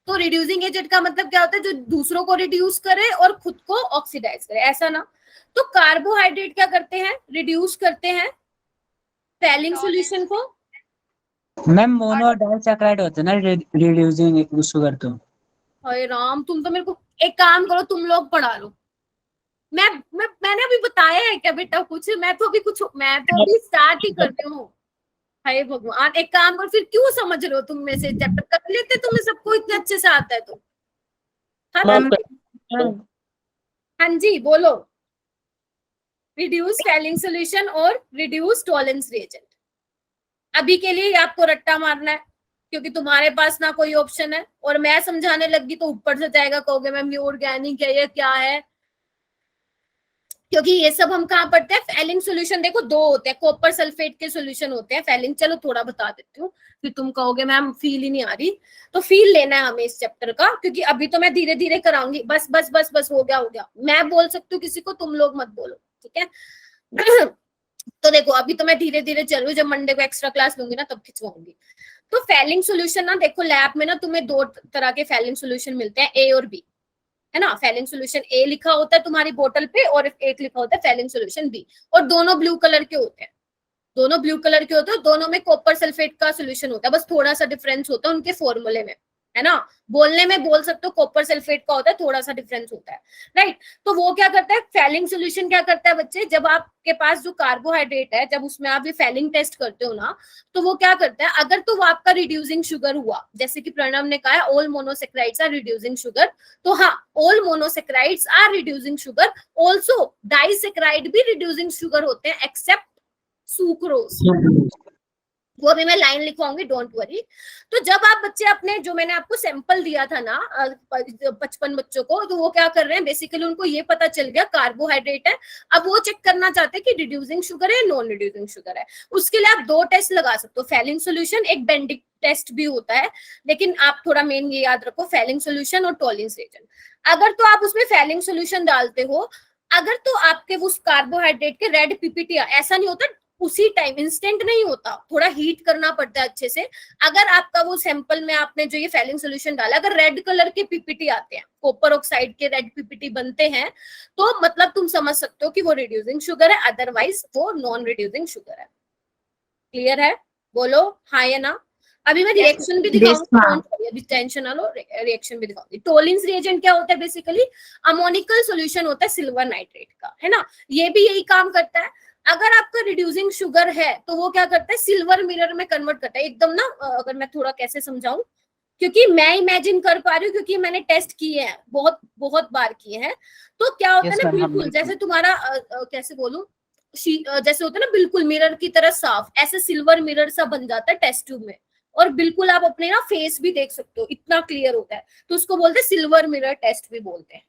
तो रिड्यूसिंग एजेंट का मतलब क्या होता है? जो दूसरों को रिड्यूस करे और खुद को ऑक्सीडाइज करे, ऐसा ना। तो कार्बोहाइड्रेट क्या करते हैं? रिड्यूस करते हैं फैलिंग सॉल्यूशन को। मैम मोनो और डाइसैकेराइड होते हैं ना रिड्यूसिंग शुगर तो। हाय राम, तुम तो मेरे को एक काम करो, तुम लोग पढ़ा लो। मैंने अभी बताया है क्या बेटा कुछ? मैं तो अभी स्टार्ट ही कर रही हूँ। हाय भगवान, एक काम करो, फिर क्यों समझ रहे हो तुम में से? चैप्टर कर लेते, तुम्हें सबको इतने अच्छे से आता है तो। हाँ जी बोलो। रिड्यूस फैलिंग सॉल्यूशन और रिड्यूस टॉलरेंस रिएजेंट। अभी के लिए आपको रट्टा मारना है, क्योंकि तुम्हारे पास ना कोई ऑप्शन है, और मैं समझाने लगी तो ऊपर से जाएगा, कहोगे मैम ये ऑर्गेनिक है, ये क्या है? क्योंकि ये सब हम कहाँ पढ़ते हैं? फैलिंग सॉल्यूशन देखो दो होते हैं, कॉपर सल्फेट के सॉल्यूशन होते हैं फैलिंग। चलो थोड़ा बता देती हूँ, फिर तुम कहोगे मैम फील ही नहीं आ रही। तो फील लेना है हमें इस चैप्टर का, क्योंकि अभी तो मैं धीरे धीरे कराऊंगी। बस बस बस बस हो गया। मैं बोल सकती हूँ किसी को, तुम लोग मत बोलो, ठीक है? तो देखो अभी तो मैं धीरे धीरे चल रही हूँ, जब मंडे को एक्स्ट्रा क्लास लूंगी ना तब खिंचवाऊंगी। तो फैलिंग सॉल्यूशन ना देखो, लैब में ना तुम्हें दो तरह के फैलिंग सॉल्यूशन मिलते हैं, ए और बी, है ना। फैलिंग सॉल्यूशन ए लिखा होता है तुम्हारी बोतल पे, और एक लिखा होता है फैलिंग सॉल्यूशन बी, और दोनों ब्लू कलर के होते हैं। दोनों में कॉपर सल्फेट का सॉल्यूशन होता है, बस थोड़ा सा डिफरेंस होता है उनके फॉर्मूले में, है ना। बोलने में बोल सकते हो कॉपर सल्फेट का होता है, थोड़ा सा डिफरेंस होता है, राइट। तो वो क्या करता है, फैलिंग सॉल्यूशन क्या करता है बच्चे, जब आपके पास जो कार्बोहाइड्रेट है, जब उसमें आप ये फैलिंग टेस्ट करते हो ना, तो वो क्या करता है, अगर तो वो आपका रिड्यूसिंग शुगर हुआ, जैसे कि प्रणव ने कहा all monosaccharides are reducing sugar, तो हाँ all monosaccharides are reducing sugar, also disaccharide भी रिड्यूसिंग शुगर होते हैं एक्सेप्ट सुक्रोज। वो भी मैं लाइन लिखवाऊंगी, डोंट वरी। तो जब आप बच्चे अपने, जो मैंने आपको सैंपल दिया था ना 55 बच्चों को, तो वो क्या कर रहे हैं, बेसिकली उनको ये पता चल गया कार्बोहाइड्रेट है। अब वो चेक करना चाहते हैं कि रिड्यूसिंग शुगर है, नॉन रिड्यूसिंग शुगर है। उसके लिए आप दो टेस्ट लगा सकते हो, फैलिंग सॉल्यूशन, एक बेंडिक टेस्ट भी होता है, लेकिन आप थोड़ा मेन ये याद रखो, फैलिंग सॉल्यूशन और टॉलरेंस रिएजेंट। अगर तो आप उसमें फैलिंग सॉल्यूशन डालते हो, अगर तो आपके उस कार्बोहाइड्रेट के रेड पीपीटी, ऐसा नहीं होता उसी टाइम, इंस्टेंट नहीं होता, थोड़ा हीट करना पड़ता है अच्छे से। अगर आपका वो सैंपल में आपने जो ये फैलिंग सॉल्यूशन डाला, अगर रेड कलर के पीपीटी आते हैं, कॉपर ऑक्साइड के रेड पीपीटी बनते हैं, तो मतलब तुम समझ सकते हो कि वो रिड्यूसिंग शुगर है, अदरवाइज वो नॉन रिड्यूसिंग शुगर है। क्लियर है? बोलो हाँ या ना। अभी मैं रिएक्शन भी दिखाऊंगी, अभी टेंशन ना लो, रिएक्शन भी दिखाऊंगी। टॉलरेंस रिएजेंट क्या होता है, बेसिकली अमोनिकल सॉल्यूशन होता है सिल्वर नाइट्रेट का, है ना। ये भी यही काम करता है। अगर आपका रिड्यूसिंग शुगर है तो वो क्या करता है, सिल्वर मिरर में कन्वर्ट करता है एकदम ना। अगर मैं थोड़ा कैसे समझाऊं, क्योंकि मैं इमेजिन कर पा रही हूँ, क्योंकि मैंने टेस्ट किए हैं, बहुत बहुत बार किए हैं। तो क्या होता है Yes, ना, ma'am, बिल्कुल हमने जैसे तुम्हारा कैसे बोलूं, जैसे होता है ना बिल्कुल मिरर की तरह साफ, ऐसे सिल्वर मिरर सा बन जाता है टेस्ट ट्यूब में, और बिल्कुल आप अपने ना फेस भी देख सकते हो, इतना क्लियर होता है। तो उसको बोलते हैं सिल्वर मिरर टेस्ट भी बोलते हैं,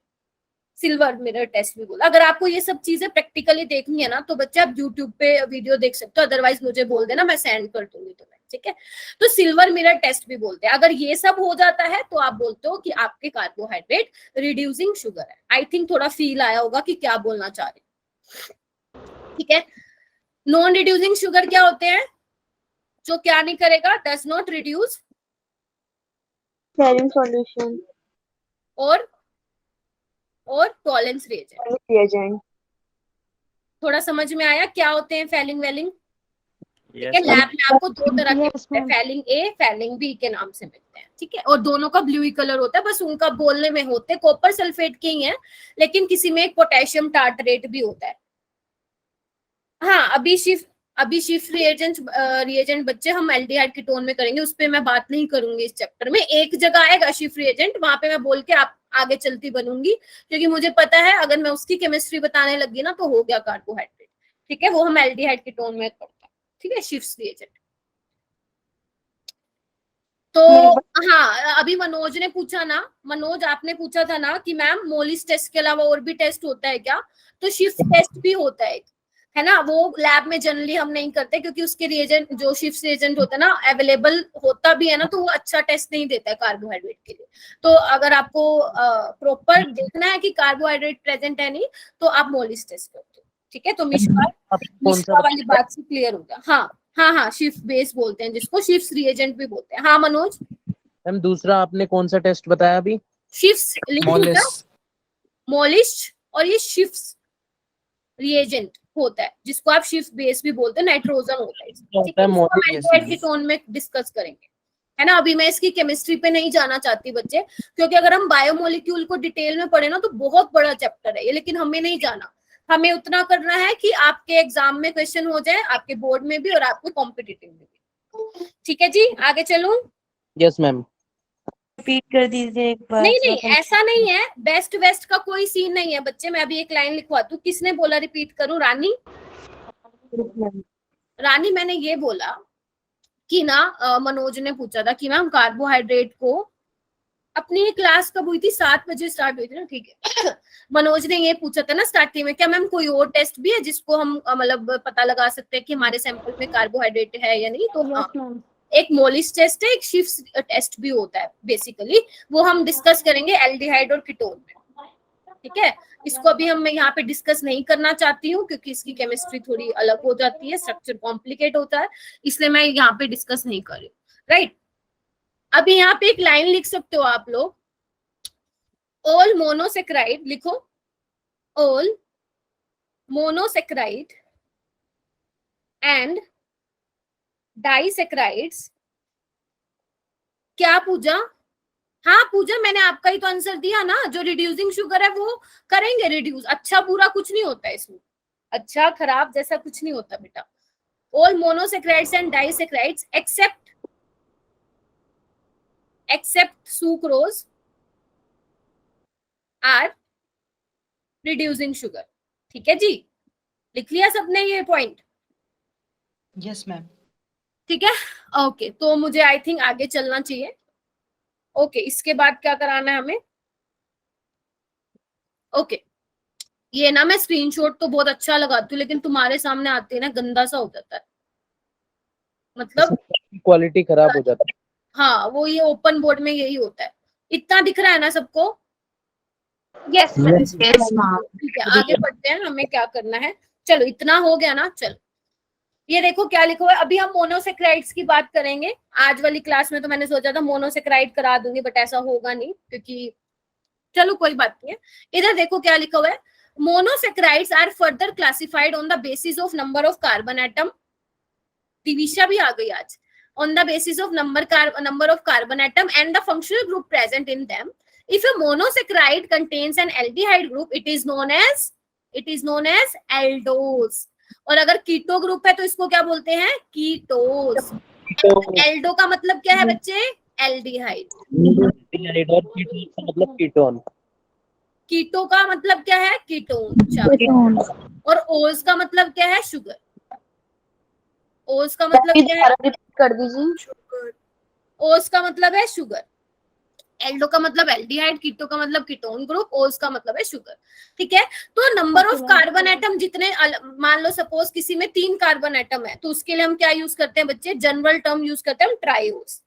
सिल्वर मिरर टेस्ट भी बोल। अगर आपको ये सब चीजें प्रैक्टिकली देखनी है ना, तो बच्चे आप यूट्यूब पे वीडियो देख सकते हो, अदरवाइज मुझे बोल देना, मैं सेंड कर दूंगी तुम्हें, ठीक है। तो सिल्वर मिरर टेस्ट भी बोलते हैं। अगर ये सब हो जाता है तो आप बोलते हो कि आपके कार्बोहाइड्रेट रिड्यूसिंग शुगर है। आई थिंक थोड़ा फील आया होगा कि क्या बोलना चाह रहे, ठीक है। नॉन रिड्यूसिंग शुगर क्या होते हैं, जो क्या नहीं करेगा, does not reduce saline solution और टॉलेंस रिएजेंट। reagent. थोड़ा समझ में आया क्या होते हैं फैलिंग वेलिंग, ठीक है। Yes, ma'am. लैब में आपको दो तरह के Yes, होते हैं, ma'am. फैलिंग ए फैलिंग बी के नाम से मिलते हैं, ठीक है। और दोनों का ब्लू ही कलर होता है, बस उनका बोलने में होते हैं कॉपर सल्फेट के ही है, लेकिन किसी में एक पोटेशियम टार्टरेट भी होता है। हाँ, अभी शिफ्ट रिएजेंट बच्चे हम एल्डिहाइड कीटोन में करेंगे, उस पर मैं बात नहीं करूंगी इस चैप्टर में। एक जगह आएगा शिफ्ट रिएजेंट, वहां पे मैं बोल के आप आगे चलती बनूंगी, क्योंकि मुझे पता है अगर मैं उसकी केमिस्ट्री बताने लगी ना तो हो गया कार्बोहाइड्रेट, ठीक है। वो हम एल्डिहाइड कीटोन में करते हैं, ठीक है, शिफ्ट रिएजेंट। तो हाँ, अभी मनोज ने पूछा ना, मनोज आपने पूछा था ना कि मैम मोलिस टेस्ट के अलावा और भी टेस्ट होता है क्या, तो शिफ्ट टेस्ट भी होता है ना। वो लैब में जनरली हम नहीं करते, क्योंकि उसके रिएजेंट, जो शिफ्ट रिएजेंट होता है ना, अवेलेबल होता भी है ना, तो वो अच्छा टेस्ट नहीं देता है कार्बोहाइड्रेट के लिए। तो अगर आपको प्रॉपर देखना है कि कार्बोहाइड्रेट प्रेजेंट है नहीं, तो आप मोलिस टेस्ट करते हो, ठीक है। तो मिश्रा वाली बात से क्लियर हो गया। हाँ हाँ हाँ, शिफ्ट बेस बोलते हैं जिसको, शिफ्ट रिएजेंट भी बोलते हैं। हाँ मनोज, मैम दूसरा आपने कौन सा टेस्ट बताया अभी? शिफ्ट लिखिएगा, मोलिश, और ये शिफ्ट रिएजेंट होता है जिसको आप शिफ्ट बेस भी बोलते हैं, नाइट्रोजन होता है, ठीक है। इसको हम एल्डिहाइड कीटोन में डिस्कस करेंगे, है ना। अभी मैं इसकी केमिस्ट्री पे नहीं जाना चाहती बच्चे, क्योंकि अगर हम बायोमोलिक्यूल को डिटेल में पढ़े ना तो बहुत बड़ा चैप्टर है ये, लेकिन हमें नहीं जाना। हमें उतना करना है कि आपके एग्जाम में क्वेश्चन हो जाए, आपके बोर्ड में भी और आपके कॉम्पिटिटिव में भी, ठीक है जी। आगे चलूं? Yes ma'am. रिपीट कर दीजिए एक बार। नहीं, ऐसा नहीं है, बेस्ट वेस्ट का कोई सीन नहीं है बच्चे। मैं अभी एक लाइन लिखवाती हूँ। किसने बोला रिपीट करूं? रानी, मैंने ये बोला कि ना, मनोज ने पूछा था कि मैम कार्बोहाइड्रेट को, अपनी क्लास कब हुई थी? 7 बजे स्टार्ट हुई थी ना, ठीक है। मनोज ने ये पूछा था ना स्टार्टिंग में, क्या मैम कोई और टेस्ट भी है जिसको हम मतलब पता लगा सकते हैं कि हमारे सैंपल में कार्बोहाइड्रेट है या नहीं? तो हाँ, Yes, ma'am. एक मोलिस टेस्ट है, एक शिफ्ट टेस्ट भी होता है बेसिकली, वो हम डिस्कस करेंगे एल्डिहाइड और कीटोन में, ठीक है। इसको अभी हम मैं यहाँ पे डिस्कस नहीं करना चाहती हूँ, क्योंकि इसकी केमिस्ट्री थोड़ी अलग हो जाती है, स्ट्रक्चर कॉम्प्लिकेट होता है, इसलिए मैं यहाँ पे डिस्कस नहीं कर रही हूँ, राइट। अभी यहाँ पे एक लाइन लिख सकते हो आप लोग, ऑल मोनोसेक्राइड लिखो, ऑल मोनोसेक्राइड एंड डाइसेक्राइड्स। क्या पूजा? हाँ पूजा, मैंने आपका ही तो आंसर दिया ना, जो रिड्यूसिंग शुगर है वो करेंगे रिड्यूस। अच्छा बुरा कुछ नहीं होता इसमें, अच्छा खराब जैसा कुछ नहीं होता बेटा। All monosaccharides and disaccharides except sucrose are reducing sugar, ठीक है जी। लिख लिया सबने ये पॉइंट? Yes ma'am. ठीक है, ओके। तो मुझे आई थिंक आगे चलना चाहिए। ओके, इसके बाद क्या कराना है हमें? ओके, ये ना मैं स्क्रीनशॉट तो बहुत अच्छा लगाती हूँ, लेकिन तुम्हारे सामने आते हैं ना गंदा सा हो जाता है, मतलब क्वालिटी खराब हो जाती है। हाँ, वो ये ओपन बोर्ड में यही होता है। इतना दिख रहा है ना सबको? Yes, ma'am. ठीक है, आगे बढ़ते हैं, हमें क्या करना है। चलो इतना हो गया ना, चलो ये देखो क्या लिखा हुआ है। अभी हम मोनोसेक्राइड्स की बात करेंगे। आज वाली क्लास में तो मैंने सोचा था मोनोसेक्राइड करा दूंगी, बट ऐसा होगा नहीं, क्योंकि चलो कोई बात नहीं है। इधर देखो क्या लिखा हुआ है, monosaccharides are further classified on the basis of number of carbon atom. Divisha भी आ गई आज। On the basis of number of carbon atom and the functional group present in them. If a monosaccharide contains an aldehyde group, it is known as aldose. और अगर keto group है तो इसको क्या बोलते हैं? कीटोस। एल्डो का मतलब क्या है बच्चे? एल्डिहाइड। एल्डिहाइड और कीटोन का मतलब कीटोन। कीटो का मतलब क्या है? कीटोन। और ओज का मतलब क्या है? शुगर। ओज का मतलब क्या है? रिपीट कर दीजिए। शुगर। ओज का मतलब है शुगर। एल्डो का मतलब एल्डिहाइड, कीटो का मतलब कीटोन ग्रुप, ओज का मतलब है शुगर। ठीक है, तो नंबर ऑफ कार्बन एटम जितने, मान लो सपोज किसी में 3 कार्बन एटम है, तो उसके लिए हम क्या यूज करते हैं बच्चे? जनरल टर्म यूज करते हैं हम ट्राइओस।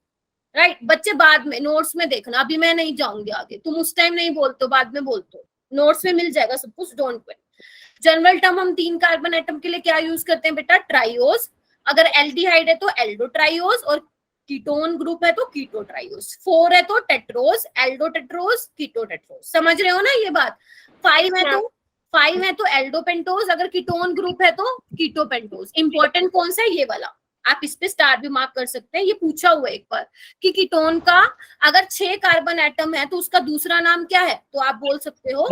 राइट बच्चे, बाद में नोट्स में देखना, अभी मैं नहीं जाऊंगी आगे, तुम उस टाइम नहीं बोलते हो, बाद में बोलते हो, नोट्स में मिल जाएगा सब कुछ, डोंट वरी। जनरल टर्म हम 3 कार्बन एटम के लिए क्या यूज करते हैं बेटा? ट्राइओस। अगर एल्डिहाइड है तो एल्डो ट्राइओस, और कीटोन ग्रुप है तो कीटो ट्राइओस। 4 है तो टेट्रोस, एल्डो टेट्रोस, कीटो टेट्रोस। समझ रहे हो ना ये बात? 5 है तो एल्डो पेंटोस, अगर कीटोन ग्रुप है तो कीटो पेंटोस। इंपॉर्टेंट कौन सा है? ये वाला, आप इस पे स्टार भी मार्क कर सकते हैं, ये पूछा हुआ है एक बार कि कीटोन का अगर 6 कार्बन एटम है तो उसका दूसरा नाम क्या है? तो आप बोल सकते हो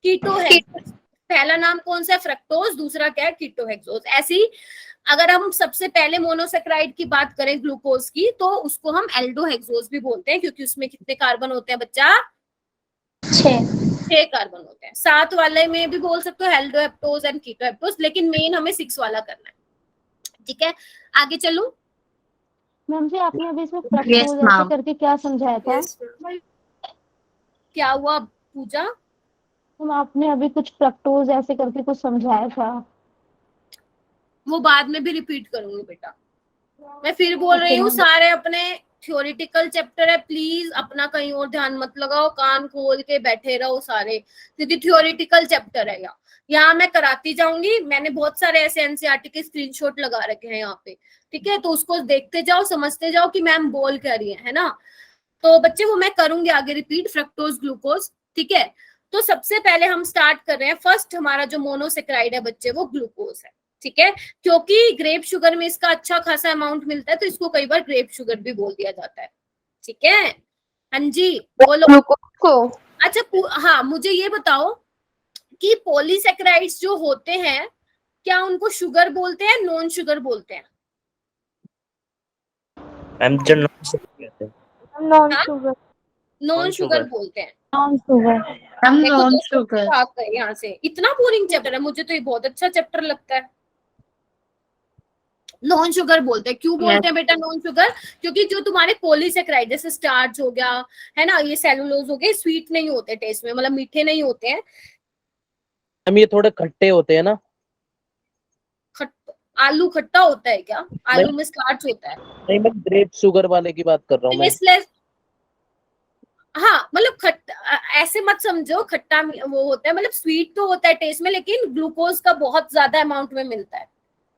कीटो है। पहला नाम कौन सा है? फ्रक्टोज, दूसरा क्या है? कीटोहेक्सोज। ऐसे ही अगर हम सबसे पहले मोनोसेक्राइड की बात करें ग्लूकोज की, तो उसको हम एल्डोहेक्सोज भी बोलते हैं, क्योंकि उसमें कितने कार्बन होते हैं बच्चा? 6 कार्बन होते हैं। 7 वाले में भी बोल सकते हो एल्डोहेप्टोज एंड कीटोहेप्टोज, लेकिन मेन हमें 6 वाला करना है। ठीक है, आगे चलो। मैम जी आपने अभी इसमें फ्रक्टोज ऐसे करके क्या समझाया था? क्या हुआ पूजा? मैम आपने अभी कुछ फ्रक्टोज ऐसे करके कुछ समझाया था। वो बाद में भी रिपीट करूंगी बेटा, मैं फिर बोल रही हूँ, सारे अपने थ्योरेटिकल चैप्टर है, प्लीज अपना कहीं और ध्यान मत लगाओ, कान खोल के बैठे रहो सारे, क्योंकि थ्योरेटिकल चैप्टर है यहाँ मैं कराती जाऊंगी। मैंने बहुत सारे ऐसे एनसीईआरटी के स्क्रीनशॉट लगा रखे हैं यहाँ पे, ठीक है, तो उसको देखते जाओ, समझते जाओ कि मैम बोल क्या रही है ना। तो बच्चे वो मैं करूंगी आगे रिपीट, फ्रक्टोज ग्लूकोज। ठीक है, तो सबसे पहले हम स्टार्ट कर रहे हैं, फर्स्ट हमारा जो मोनोसेक्राइड है बच्चे वो ग्लूकोज है। ठीक है, क्योंकि ग्रेप शुगर में इसका अच्छा खासा अमाउंट मिलता है, तो इसको कई बार ग्रेप शुगर भी बोल दिया जाता है। ठीक है, हाँ जी बोलो। को अच्छा हाँ, मुझे ये बताओ कि पॉलीसेक्राइड्स जो होते हैं, क्या उनको शुगर बोलते हैं, नॉन शुगर बोलते हैं? मैम जो नॉन शुगर कहते हैं। Non sugar. नॉन शुगर बोलते हैं। Non sugar. देखो दोस्तों, आप गए यहाँ से, इतना बोरिंग चैप्टर है, मुझे तो ये बहुत अच्छा चैप्टर लगता है। नॉन शुगर बोलते हैं, क्यों बोलते हैं बेटा नॉन शुगर? क्योंकि जो तुम्हारे पॉलीसेक्राइड जैसे स्टार्च हो गया है ना, ये सेलुलोज हो गए, स्वीट नहीं होते टेस्ट में, मतलब मीठे नहीं होते हैं। हम ये थोड़े खट्टे होते हैं ना? आलू खट्टा होता है क्या? आलू में स्टार्च होता है? नहीं, मैं ग्रेप शुगर वाले की बात कर रहा हूँ मैं। हाँ मतलब ऐसे मत समझो खट्टा वो होता है, मतलब स्वीट तो होता है टेस्ट में, लेकिन ग्लूकोज का बहुत ज्यादा अमाउंट में मिलता है।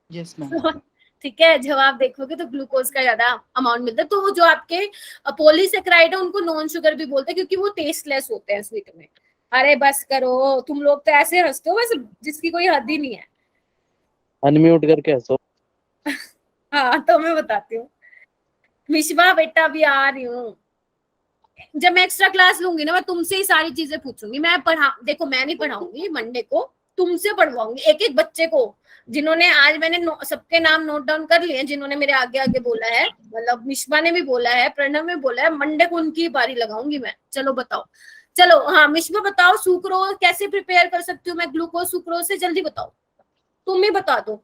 Yes ma'am. ठीक है, जब आप देखोगे तो ग्लूकोज का ज्यादा अमाउंट मिलता है। तो वो जो आपके पॉलीसेक्राइड है उनको नॉन शुगर भी बोलते हैं, क्योंकि वो टेस्टलेस होते हैं स्वीट में। अरे बस करो, तुम लोग तो ऐसे हंसते हो बस, जिसकी कोई हद ही नहीं है। अनम्यूट करके हंसो। हाँ तो मैं बताती हूँ, मिशबा बेटा अभी आ रही हूँ, जब मैं एक्स्ट्रा क्लास लूंगी ना, मैं तुमसे ही सारी चीजें पूछूंगी। मैं देखो मैं नहीं पढ़ाऊंगी मंडे को, तुमसे पढ़वाऊंगी एक एक बच्चे को, जिन्होंने आज मैंने सबके नाम नोट डाउन कर लिए, जिन्होंने मेरे आगे आगे बोला है, मतलब मिशबा ने भी बोला है, प्रणव ने बोला है, मंडे को उनकी बारी लगाऊंगी मैं। चलो बताओ, चलो हाँ मिशबा बताओ, सुक्रोज कैसे प्रिपेयर कर सकती हूँ मैं ग्लूकोज सुक्रोज से? जल्दी बताओ, तुम ही बता दो,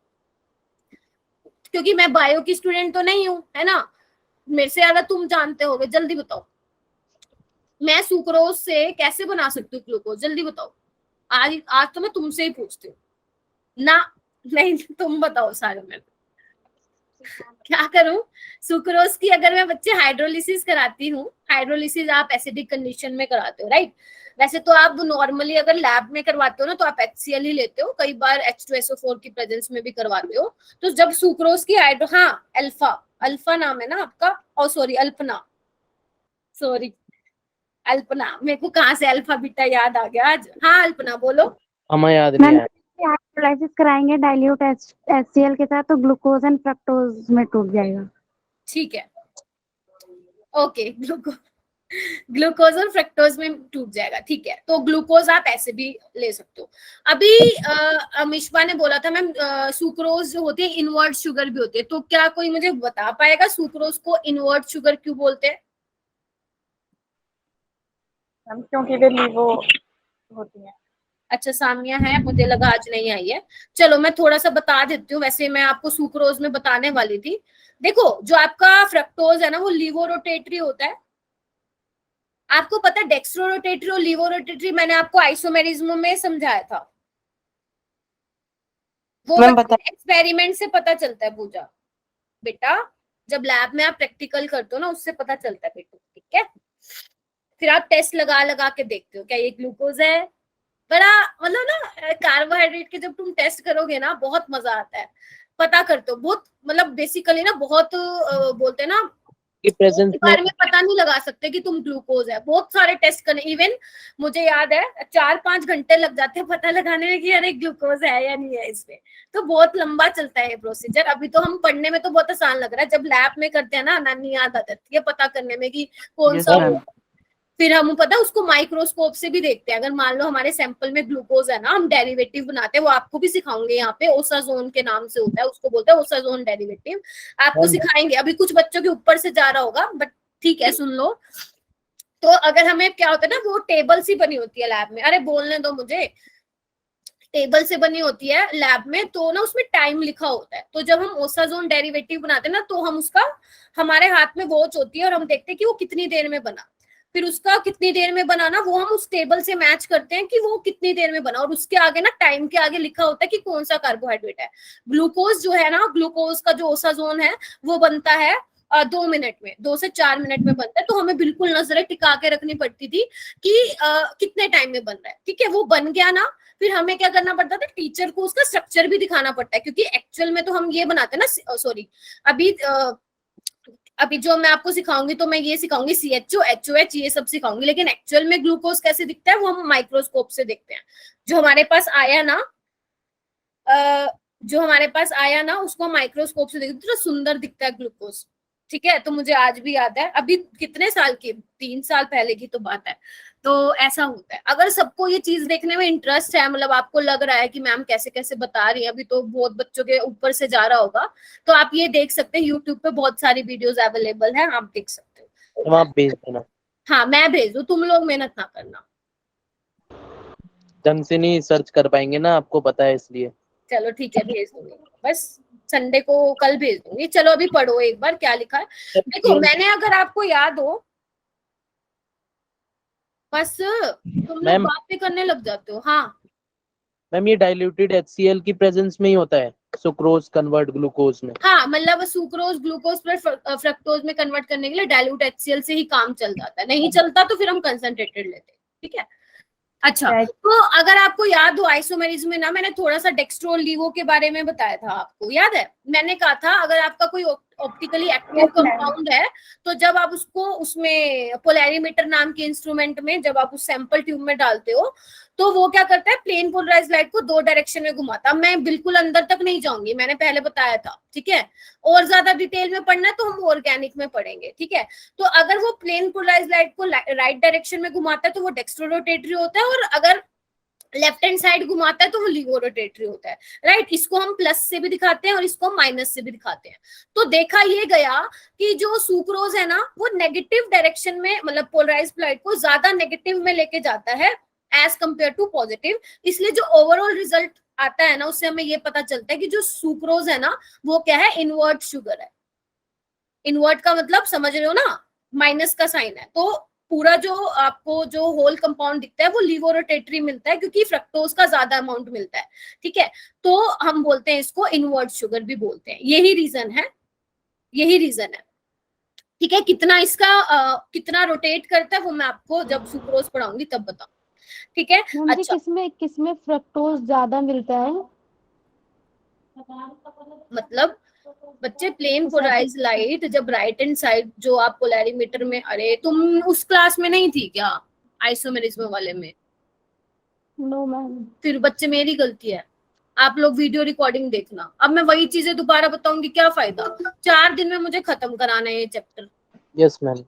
क्योंकि मैं बायो की स्टूडेंट तो नहीं हूँ, है ना, मेरे से ज्यादा तुम जानते होगे। जल्दी बताओ, मैं सुक्रोज से कैसे बना सकती हूँ ग्लूकोज? जल्दी बताओ, आज तो मैं तुमसे ही पूछती हूँ ना। नहीं तुम बताओ सारे, में क्या करूं? सुक्रोज की अगर मैं बच्चे हाइड्रोलिसिस कराती हूँ, हाइड्रोलिसिस आप एसिडिक कंडीशन में कराते हो राइट? वैसे तो आप नॉर्मली अगर लैब में करवाते हो ना, तो आप HCl ही लेते हो, कई बार H2SO4 की प्रेजेंस में भी करवाते हो। तो जब सुक्रोज की हाँ अल्फा नाम है ना आपका, और सॉरी अल्पना, सॉरी अल्पना, मेरे को कहाँ से अल्फा बीटा याद आ गया आज। हाँ अल्पना बोलो। हमें याद नहीं है। हाइड्रोलाइसिस कराएंगे डाइल्यूट HCl के साथ, तो ग्लूकोज एंड फ्रक्टोज में टूट जाएगा। ठीक है, ओके ग्लूकोज ग्लूकोज और फ्रक्टोज में टूट जाएगा, ठीक है। तो ग्लूकोज आप ऐसे भी ले सकते हो। अभी अमिश्वा ने बोला था मैम सुक्रोज जो होती है इनवर्ट शुगर भी होती है, तो क्या कोई मुझे बता पाएगा सुक्रोज को इनवर्ट शुगर क्यों बोलते हैं? मैम क्योंकि वे लीवो होती है। अच्छा सामिया है, मुझे लगा आज नहीं आई है। चलो मैं थोड़ा सा बता देती हूँ, वैसे मैं आपको सुक्रोज में बताने वाली थी। देखो जो आपका फ्रक्टोज है ना वो लीवो रोटेटरी होता है। आपको पता है डेक्स्ट्रो रोटेटरी और लीवो रोटेटरी मैंने आपको आइसोमेरिज्म में समझाया था, वो एक्सपेरिमेंट से पता चलता है पूजा बेटा, जब लैब में आप प्रैक्टिकल करते हो ना उससे पता चलता है बेटा, ठीक है। फिर आप टेस्ट लगा लगा के देखते हो क्या ये ग्लूकोज है। बड़ा मतलब ना कार्बोहाइड्रेट के जब तुम टेस्ट करोगे ना बहुत मजा आता है, पता करते हो बहुत, मतलब बेसिकली ना बहुत बोलते हैं ना की प्रेजेंस एक बार में पता नहीं लगा सकते कि तुम ग्लूकोज है, बहुत सारे टेस्ट करने, इवन मुझे याद है 4-5 घंटे लग जाते हैं पता लगाने में कि अरे ग्लूकोज है या नहीं है इसमें। तो बहुत लंबा चलता है ये प्रोसीजर। अभी तो हम पढ़ने में तो बहुत आसान लग रहा है, जब लैब में करते हैं ना नानी याद आ जाती है पता करने में कि कौन सा हो। फिर हम पता है उसको माइक्रोस्कोप से भी देखते हैं, अगर मान लो हमारे सैंपल में ग्लूकोज है ना हम डेरिवेटिव बनाते हैं, वो आपको भी सिखाऊंगे यहाँ पे, ओसाजोन के नाम से होता है, उसको बोलते हैं ओसाजोन डेरिवेटिव, आपको सिखाएंगे। अभी कुछ बच्चों के ऊपर से जा रहा होगा बट ठीक है सुन लो। तो अगर हमें क्या होता है ना वो टेबल सी बनी होती है लैब में, अरे बोलने दो मुझे, टेबल से बनी होती है लैब में, तो ना उसमें टाइम लिखा होता है। तो जब हम ओसाजोन डेरिवेटिव बनाते हैं ना तो हम उसका हमारे हाथ में वॉच होती है और हम देखते हैं कि वो कितनी देर में बना, फिर उसका कितनी देर में बनाना वो हम उस टेबल से मैच करते हैं कि वो कितनी देर में बना, और उसके आगे ना टाइम के आगे लिखा होता है कि कौन सा कार्बोहाइड्रेट है। ग्लूकोज जो है ना, ग्लूकोज का जो ओसाजोन है वो बनता है 2 मिनट में, 2 से 4 मिनट में बनता है। तो हमें बिल्कुल नजरें टिका के रखनी पड़ती थी कि कितने टाइम में बन रहा है, ठीक है। वो बन गया ना, फिर हमें क्या करना पड़ता था, टीचर को उसका स्ट्रक्चर भी दिखाना पड़ता है, क्योंकि एक्चुअल में तो हम ये बनाते हैं ना, सॉरी अभी जो मैं आपको सिखाऊंगी तो मैं ये सिखाऊंगी CHO HOH ये सब सिखाऊंगी, लेकिन एक्चुअल में ग्लूकोज कैसे दिखता है वो हम माइक्रोस्कोप से देखते हैं। जो हमारे पास आया ना उसको माइक्रोस्कोप से देखते तो सुंदर दिखता है ग्लूकोज, ठीक है। तो मुझे आज भी याद है, अभी कितने साल की 3 साल पहले की तो बात है। तो ऐसा होता है, अगर सबको ये चीज देखने में इंटरेस्ट है, मतलब आपको लग रहा है कि मैम कैसे कैसे बता रही है, अभी तो बहुत बच्चों के ऊपर से जा रहा होगा, तो आप ये देख सकते हैं यूट्यूब पे बहुत सारी वीडियोस अवेलेबल है, आप देख सकते हो। तो आप भेज देना। हाँ मैं भेज दूं, तुम लोग मेहनत ना करना, ढंग से नहीं सर्च कर पाएंगे ना, आपको पता है इसलिए। चलो ठीक है भेज दूंगी, बस संडे को कल भेज दूंगी। चलो अभी पढ़ो एक बार क्या लिखा है। देखो मैंने, अगर आपको याद हो, बस तुम लोग बातें करने लग जाते हो। हाँ मैम ये डाइल्यूटेड HCl की प्रेजेंस में ही होता है सुक्रोज कन्वर्ट ग्लूकोज में। हाँ मतलब सुक्रोज ग्लूकोज पर फ्रक्टोज में कन्वर्ट करने के लिए डाइल्यूट HCl से ही काम चल जाता है, नहीं चलता तो फिर हम कंसंट्रेटेड लेते हैं, ठीक है। अच्छा तो अगर आपको याद हो आइसोमेरिज्म में ना मैंने थोड़ा सा डेक्स्ट्रो और लीवो के बारे में बताया था, आपको याद है? मैंने कहा था अगर आपका कोई ऑप्टिकली एक्टिव कंपाउंड है तो जब आप उसको उसमें पोलैरिमीटर नाम के इंस्ट्रूमेंट में जब आप उस सैंपल ट्यूब में डालते हो तो वो क्या करता है, प्लेन पोलराइज्ड लाइट को 2 डायरेक्शन में घुमाता। मैं बिल्कुल अंदर तक नहीं जाऊंगी, मैंने पहले बताया था, ठीक है। और ज्यादा डिटेल में पढ़ना है तो हम ऑर्गेनिक में पढ़ेंगे, ठीक है। तो अगर वो प्लेन पोलराइज्ड लाइट को राइट डायरेक्शन में घुमाता है तो वो डेक्स्ट्रो रोटेटरी होता है, और अगर लेफ्ट हैंड साइड घुमाता है तो वो लीवो रोटेटरी होता है, राइट। इसको हम प्लस से भी दिखाते हैं और इसको माइनस से भी दिखाते हैं। तो देखा ये गया कि जो सुक्रोज है ना वो नेगेटिव डायरेक्शन में, मतलब पोलराइज्ड लाइट को ज्यादा नेगेटिव में लेके जाता है एज कंपेयर टू पॉजिटिव। इसलिए जो ओवरऑल रिजल्ट आता है ना उससे हमें ये पता चलता है कि जो सुक्रोज है ना वो क्या है, इनवर्ट शुगर है। इनवर्ट का मतलब समझ रहे हो ना, माइनस का साइन है। तो पूरा जो आपको जो होल कंपाउंड दिखता है वो लीवो रोटेटरी मिलता है क्योंकि फ्रक्टोज का ज्यादा अमाउंट मिलता है, ठीक है। तो हम बोलते हैं इसको इनवर्ट शुगर भी बोलते हैं, यही रीजन है, यही रीजन है, ठीक है। कितना इसका कितना रोटेट करता है वो मैं आपको जब सुक्रोज पढ़ाऊंगी तब बताऊं, ठीक है। अच्छा किसमें फ्रक्टोज ज्यादा मिलता है? मतलब बच्चे प्लेन पोलराइज्ड लाइट जब राइट हैंड साइड जो आप पोलैरिमीटर में, अरे तुम उस क्लास में नहीं थी क्या आइसोमेरिज्म वाले में? No ma'am. फिर बच्चे मेरी गलती है, आप लोग वीडियो रिकॉर्डिंग देखना। अब मैं वही चीजें दोबारा बताऊंगी क्या फायदा, 4 दिन में मुझे खत्म कराना है ये चैप्टर। Yes ma'am.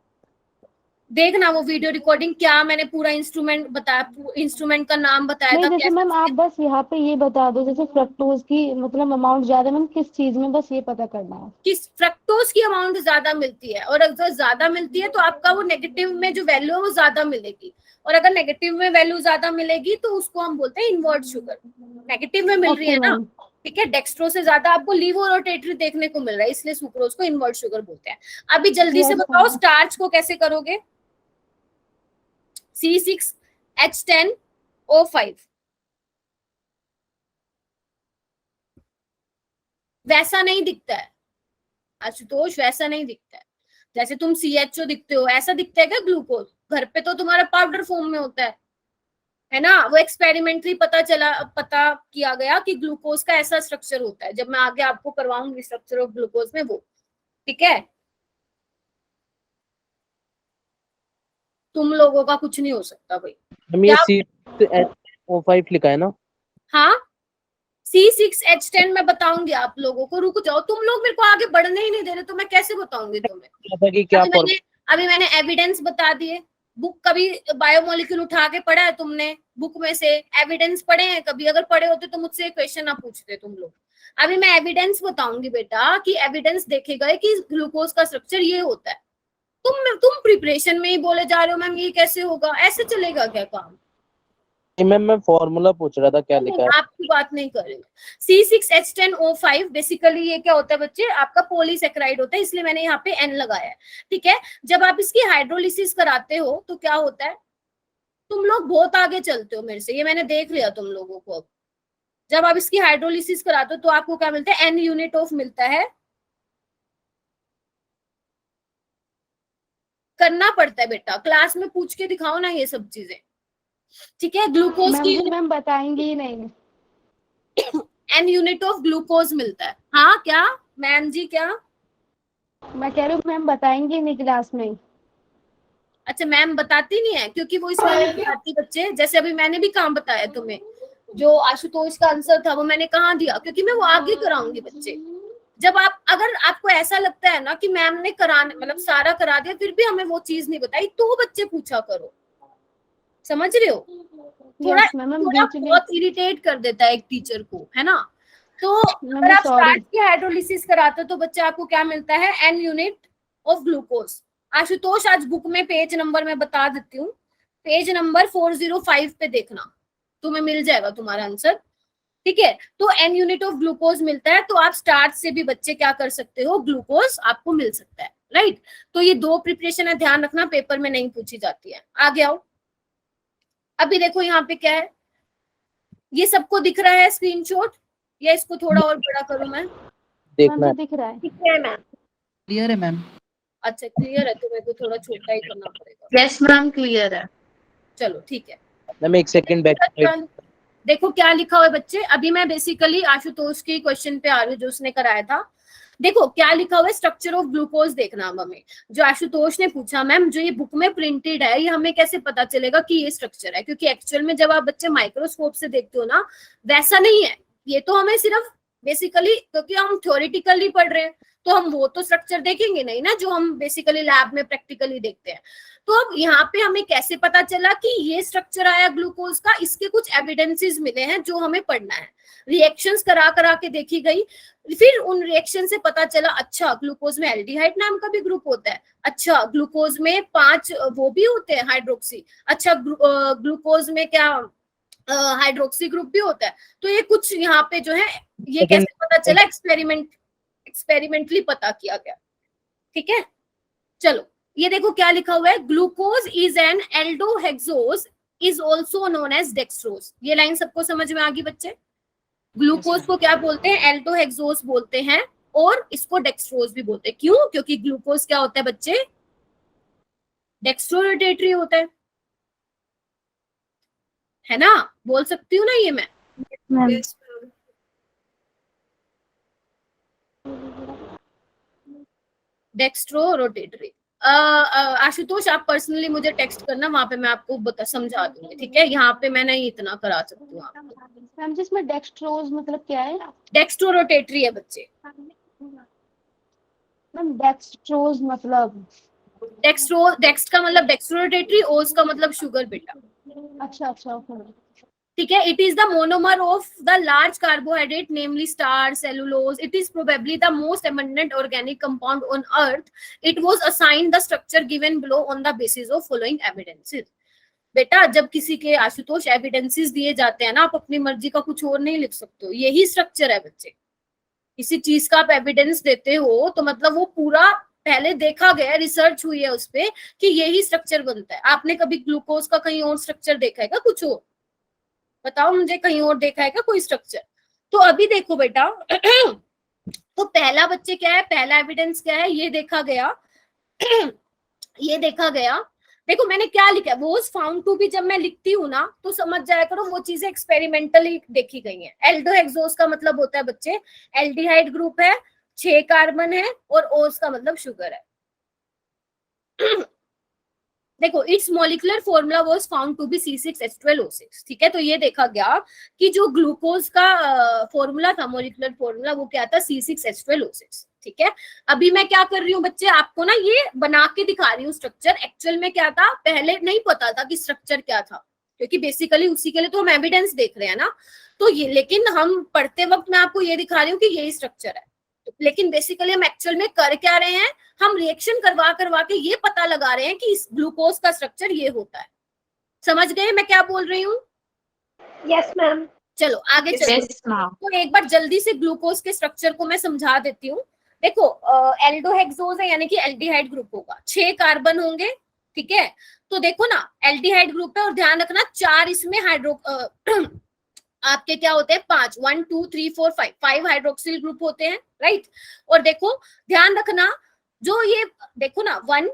देखना वो वीडियो रिकॉर्डिंग, क्या मैंने पूरा इंस्ट्रूमेंट बताया, इंस्ट्रूमेंट का नाम बताया नहीं था जैसे मैम आप बस यहाँ पे ये बता दो, जैसे फ्रक्टोज की मतलब अमाउंट ज्यादा मैम किस चीज में, बस ये पता करना है। किस फ्रक्टोज की अमाउंट ज्यादा मिलती है, और अगर ज्यादा मिलती है तो आपका वो नेगेटिव में जो वैल्यू है वो ज्यादा मिलेगी, और अगर नेगेटिव में वैल्यू ज्यादा मिलेगी तो उसको हम बोलते हैं इनवर्ट शुगर। नेगेटिव में मिल रही है ना, ठीक है, डेक्स्ट्रो से ज्यादा आपको लीवो रोटेटरी देखने को मिल रहा है, इसलिए सुक्रोज को इनवर्ट शुगर बोलते हैं। अभी जल्दी से बताओ स्टार्च को कैसे करोगे। C6H10O5 वैसा नहीं दिखता है आशुतोष, वैसा नहीं दिखता है। जैसे तुम CHO दिखते हो ऐसा दिखता है क्या ग्लूकोज? घर पे तो तुम्हारा पाउडर फॉर्म में होता है ना। वो एक्सपेरिमेंटली पता किया गया कि ग्लूकोज का ऐसा स्ट्रक्चर होता है। जब मैं आगे आपको करवाऊंगी स्ट्रक्चर ऑफ ग्लूकोज में वो, ठीक है। तुम लोगों का कुछ नहीं हो सकता भाई। हम ये C6H10O5 लिखा है ना? हाँ C6H10 मैं बताऊंगी आप लोगों को, रुक जाओ, तुम लोग मेरे को आगे बढ़ने ही नहीं दे रहे तो मैं कैसे बताऊंगी तुम्हें। कि क्या अभी मैंने एविडेंस बता दिए। बुक कभी बायोमोलिक्यूल उठा के पढ़ा है तुमने? बुक में से एविडेंस पढ़े हैं कभी? अगर पढ़े होते तो मुझसे क्वेश्चन ना पूछते तुम लोग। अभी मैं एविडेंस बताऊंगी बेटा, कि एविडेंस देखे गए कि ग्लूकोज का स्ट्रक्चर ये होता है। तुम प्रिपरेशन में ही बोले जा रहे हो मैम ये कैसे होगा, ऐसे चलेगा क्या काम? मैम मैं फॉर्मूला पूछ रहा था क्या लिखा है। आपकी बात नहीं करेंगे। C6H10O5 बेसिकली ये क्या होता है बच्चे, आपका पॉलीसेकेराइड होता है, इसलिए मैंने यहाँ पे N लगाया है, ठीक है। जब आप इसकी हाइड्रोलिसिस कराते हो तो क्या होता है, तुम लोग बहुत आगे चलते हो मेरे से, ये मैंने देख लिया तुम लोगों को। जब आप इसकी हाइड्रोलिसिस कराते हो तो आपको क्या मिलता है, N यूनिट ऑफ मिलता है। करना पड़ता है बेटा, क्लास में पूछ के दिखाओ ना ये सब चीजें, ठीक है। ग्लूकोज की मैम बताएंगे ही नहीं। N यूनिट ऑफ ग्लूकोज मिलता है। हाँ क्या मैम जी, क्या मैं कह रही हूँ मैम बताएंगे ही नहीं क्लास में। अच्छा मैम बताती नहीं है क्योंकि वो इसमें नहीं बताती बच्चे। जैसे अभी मैंने भी काम बताया तुम्हें, जो आशुतोष का आंसर था वो मैंने कहाँ दिया, क्योंकि मैं वो आगे कराऊंगी बच्चे। जब अगर आपको ऐसा लगता है ना कि मैम ने मतलब सारा करा दिया फिर भी हमें वो चीज नहीं बताई, तो बच्चे पूछा करो, समझ रहे हो। थोड़ा बहुत इरिटेट कर देता है एक टीचर को, है ना। तो अगर आप स्टार्च की हाइड्रोलिसिस कराते हो तो बच्चे आपको क्या मिलता है, N unit of glucose. Ashutosh आज बुक में पेज नंबर मैं बता देती हूँ, पेज नंबर 405 पे देखना, तुम्हें मिल जाएगा तुम्हारा आंसर, ठीक है। तो N यूनिट ऑफ ग्लूकोज मिलता है, तो आप स्टार्च से भी बच्चे क्या कर सकते हो, ग्लूकोज आपको मिल सकता है, राइट। तो ये दो प्रिपरेशन है, ध्यान रखना पेपर में नहीं पूछी जाती है। आगे आओ। अभी देखो यहाँ पे क्या है, ये सबको दिख रहा है स्क्रीनशॉट, या इसको थोड़ा और बड़ा करूं मैं? देखना दिख रहा है, ठीक है मैम, क्लियर है मैम। अच्छा क्लियर है, तो मेरे को थोड़ा छोटा ही करना पड़ेगा। यस मैम क्लियर है। चलो ठीक है मैम एक सेकंड बैक। देखो क्या लिखा हुआ है बच्चे। अभी मैं बेसिकली आशुतोष के क्वेश्चन पे आ रही हूँ जो उसने कराया था। देखो क्या लिखा हुआ है, स्ट्रक्चर ऑफ ग्लूकोज देखना अब हमें, जो आशुतोष ने पूछा मैम जो ये बुक में प्रिंटेड है ये हमें कैसे पता चलेगा कि ये स्ट्रक्चर है, क्योंकि एक्चुअल में जब आप बच्चे माइक्रोस्कोप से देखते हो ना वैसा नहीं है। ये तो हमें सिर्फ बेसिकली, क्योंकि हम थ्योरेटिकली पढ़ रहे हैं तो हम वो तो स्ट्रक्चर देखेंगे नहीं ना जो हम बेसिकली लैब में प्रैक्टिकली देखते हैं। तो अब यहाँ पे हमें कैसे पता चला कि ये स्ट्रक्चर आया ग्लूकोज का, इसके कुछ एविडेंसेस मिले हैं जो हमें पढ़ना है। रिएक्शंस करा के देखी गई, फिर उन रिएक्शन से पता चला अच्छा ग्लूकोज में एल्डिहाइड नाम का भी ग्रुप होता है, अच्छा ग्लूकोज में 5 वो भी होते हैं हाइड्रोक्सी, अच्छा ग्लूकोज में क्या हाइड्रोक्सी ग्रुप भी होता है। तो ये कुछ यहाँ पे जो है ये कैसे पता चला, एक्सपेरिमेंटली पता किया गया, ठीक है। चलो ये देखो क्या लिखा हुआ है, glucose is an aldohexose is also known as dextrose. ये लाइन सबको समझ में आ गई बच्चे? ग्लूकोज को क्या बोलते हैं, एल्डोहेक्सोज बोलते हैं, और इसको डेक्सट्रोज भी बोलते हैं। क्यों? क्योंकि ग्लूकोज क्या होता है बच्चे, डेक्स्ट्रोरोटेटरी होता है ना। बोल सकती हूँ ना ये मैं? Dextro rotatory. आशुतोष आप पर्सनली मुझे टेक्स्ट करना, वहां पे मैं आपको समझा दूंगी, ठीक है। यहाँ पे मैं नहीं इतना करा सकती हूँ आपको। मैम जिसमें डेक्स्ट्रोज मतलब क्या है? डेक्स्ट्रो रोटेटरी है बच्चे। मैम डेक्स्ट्रोज मतलब डेक्स्ट का मतलब डेक्स्ट्रोरोटेटरी, ओज का मतलब शुगर बेटा। अच्छा अच्छा ओके। ठीक है, it is the monomer of the large carbohydrate namely star cellulose. It is probably the most abundant organic compound on earth. It was assigned the structure given below on the basis of following evidences. बेटा जब किसी के Ashutosh evidences दिए जाते हैं ना, आप अपनी मर्जी का कुछ और नहीं लिख सकते हो, यही स्ट्रक्चर है बच्चे। किसी चीज का आप एविडेंस देते हो तो मतलब वो पूरा पहले देखा गया, रिसर्च हुई है उस पे कि यही स्ट्रक्चर बनता है। आपने कभी ग्लूकोज का कहीं और स्ट्रक्चर देखा है क्या, कुछ और बताओ मुझे, कहीं और देखा है क्या कोई स्ट्रक्चर? तो अभी देखो बेटा तो पहला बच्चे क्या है, पहला एविडेंस क्या है, ये देखा गया ये देखा गया। देखो मैंने क्या लिखा है, वॉज फाउंड टू बी, जब मैं लिखती हूँ ना तो समझ जाया करो वो चीजें एक्सपेरिमेंटली देखी गई हैं। एल्डोहेक्सोज का मतलब होता है बच्चे एल्डिहाइड ग्रुप है, 6 कार्बन है, और ओज का मतलब शुगर है। देखो its molecular formula was found to be C6H12O6। ठीक है, तो ये देखा गया कि जो ग्लूकोज का फॉर्मूला था, मॉलिक्यूलर फॉर्मूला, वो क्या था, C6H12O6। ठीक है, अभी मैं क्या कर रही हूँ बच्चे, आपको ना ये बना के दिखा रही हूँ स्ट्रक्चर। एक्चुअल में क्या था, पहले नहीं पता था कि स्ट्रक्चर क्या था, क्योंकि बेसिकली उसी के लिए तो हम एविडेंस देख रहे हैं ना। तो ये, लेकिन हम पढ़ते वक्त मैं आपको ये दिखा रही हूँ कि यही स्ट्रक्चर है, लेकिन बेसिकली हम एक्चुअल में कर क्या रहे हैं, हम रिएक्शन करवा करवा के ये पता लगा रहे हैं कि इस ग्लूकोज का स्ट्रक्चर ये होता है। समझ गए मैं क्या बोल रही हूँ? Yes ma'am. चलो आगे चलते हैं। तो एक बार जल्दी से ग्लूकोज के स्ट्रक्चर को मैं समझा देती हूँ। देखो एल्डोहेक्सोज है, यानी कि एल्डिहाइड ग्रुप होगा, 6 कार्बन होंगे। ठीक है, तो देखो ना एल्डिहाइड ग्रुप है, और ध्यान रखना 4 इसमें हाइड्रो आपके क्या होते हैं, 5, 1 2 3 4 5 हाइड्रोक्सिल ग्रुप होते हैं, राइट। और देखो ध्यान रखना, जो ये देखो ना 1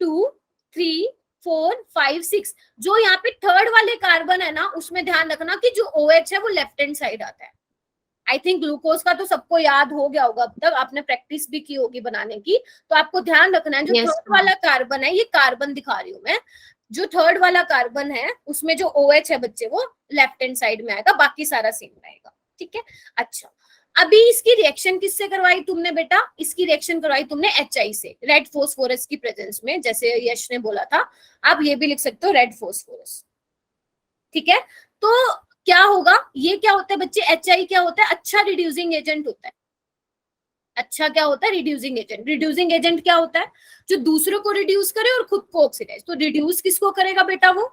2 3 4 5 6, जो यहाँ पे थर्ड वाले कार्बन है ना, उसमें ध्यान रखना कि जो OH है वो लेफ्ट हैंड साइड आता है। आई थिंक ग्लूकोज का तो सबको याद हो गया होगा, अब तक आपने प्रैक्टिस भी की होगी बनाने की, तो आपको ध्यान रखना है जो थर्ड वाला कार्बन है, ये कार्बन दिखा रही हूँ मैं, जो थर्ड वाला कार्बन है उसमें जो OH है बच्चे वो लेफ्ट हैंड साइड में आएगा, बाकी सारा सेम रहेगा। ठीक है, अच्छा अभी इसकी रिएक्शन किससे करवाई तुमने बेटा, इसकी रिएक्शन करवाई तुमने HI से, रेड फॉस्फोरस की प्रेजेंस में, जैसे यश ने बोला था, आप ये भी लिख सकते हो रेड फॉस्फोरस। ठीक है, तो क्या होगा, ये क्या होता है बच्चे, HI क्या होता है, अच्छा रिड्यूसिंग एजेंट होता है। अच्छा क्या होता है, रिड्यूसिंग एजेंट। रिड्यूसिंग एजेंट क्या होता है, जो दूसरों को रिड्यूस करे और खुद को ऑक्सीडाइज। तो रिड्यूस किसको करेगा बेटा, वो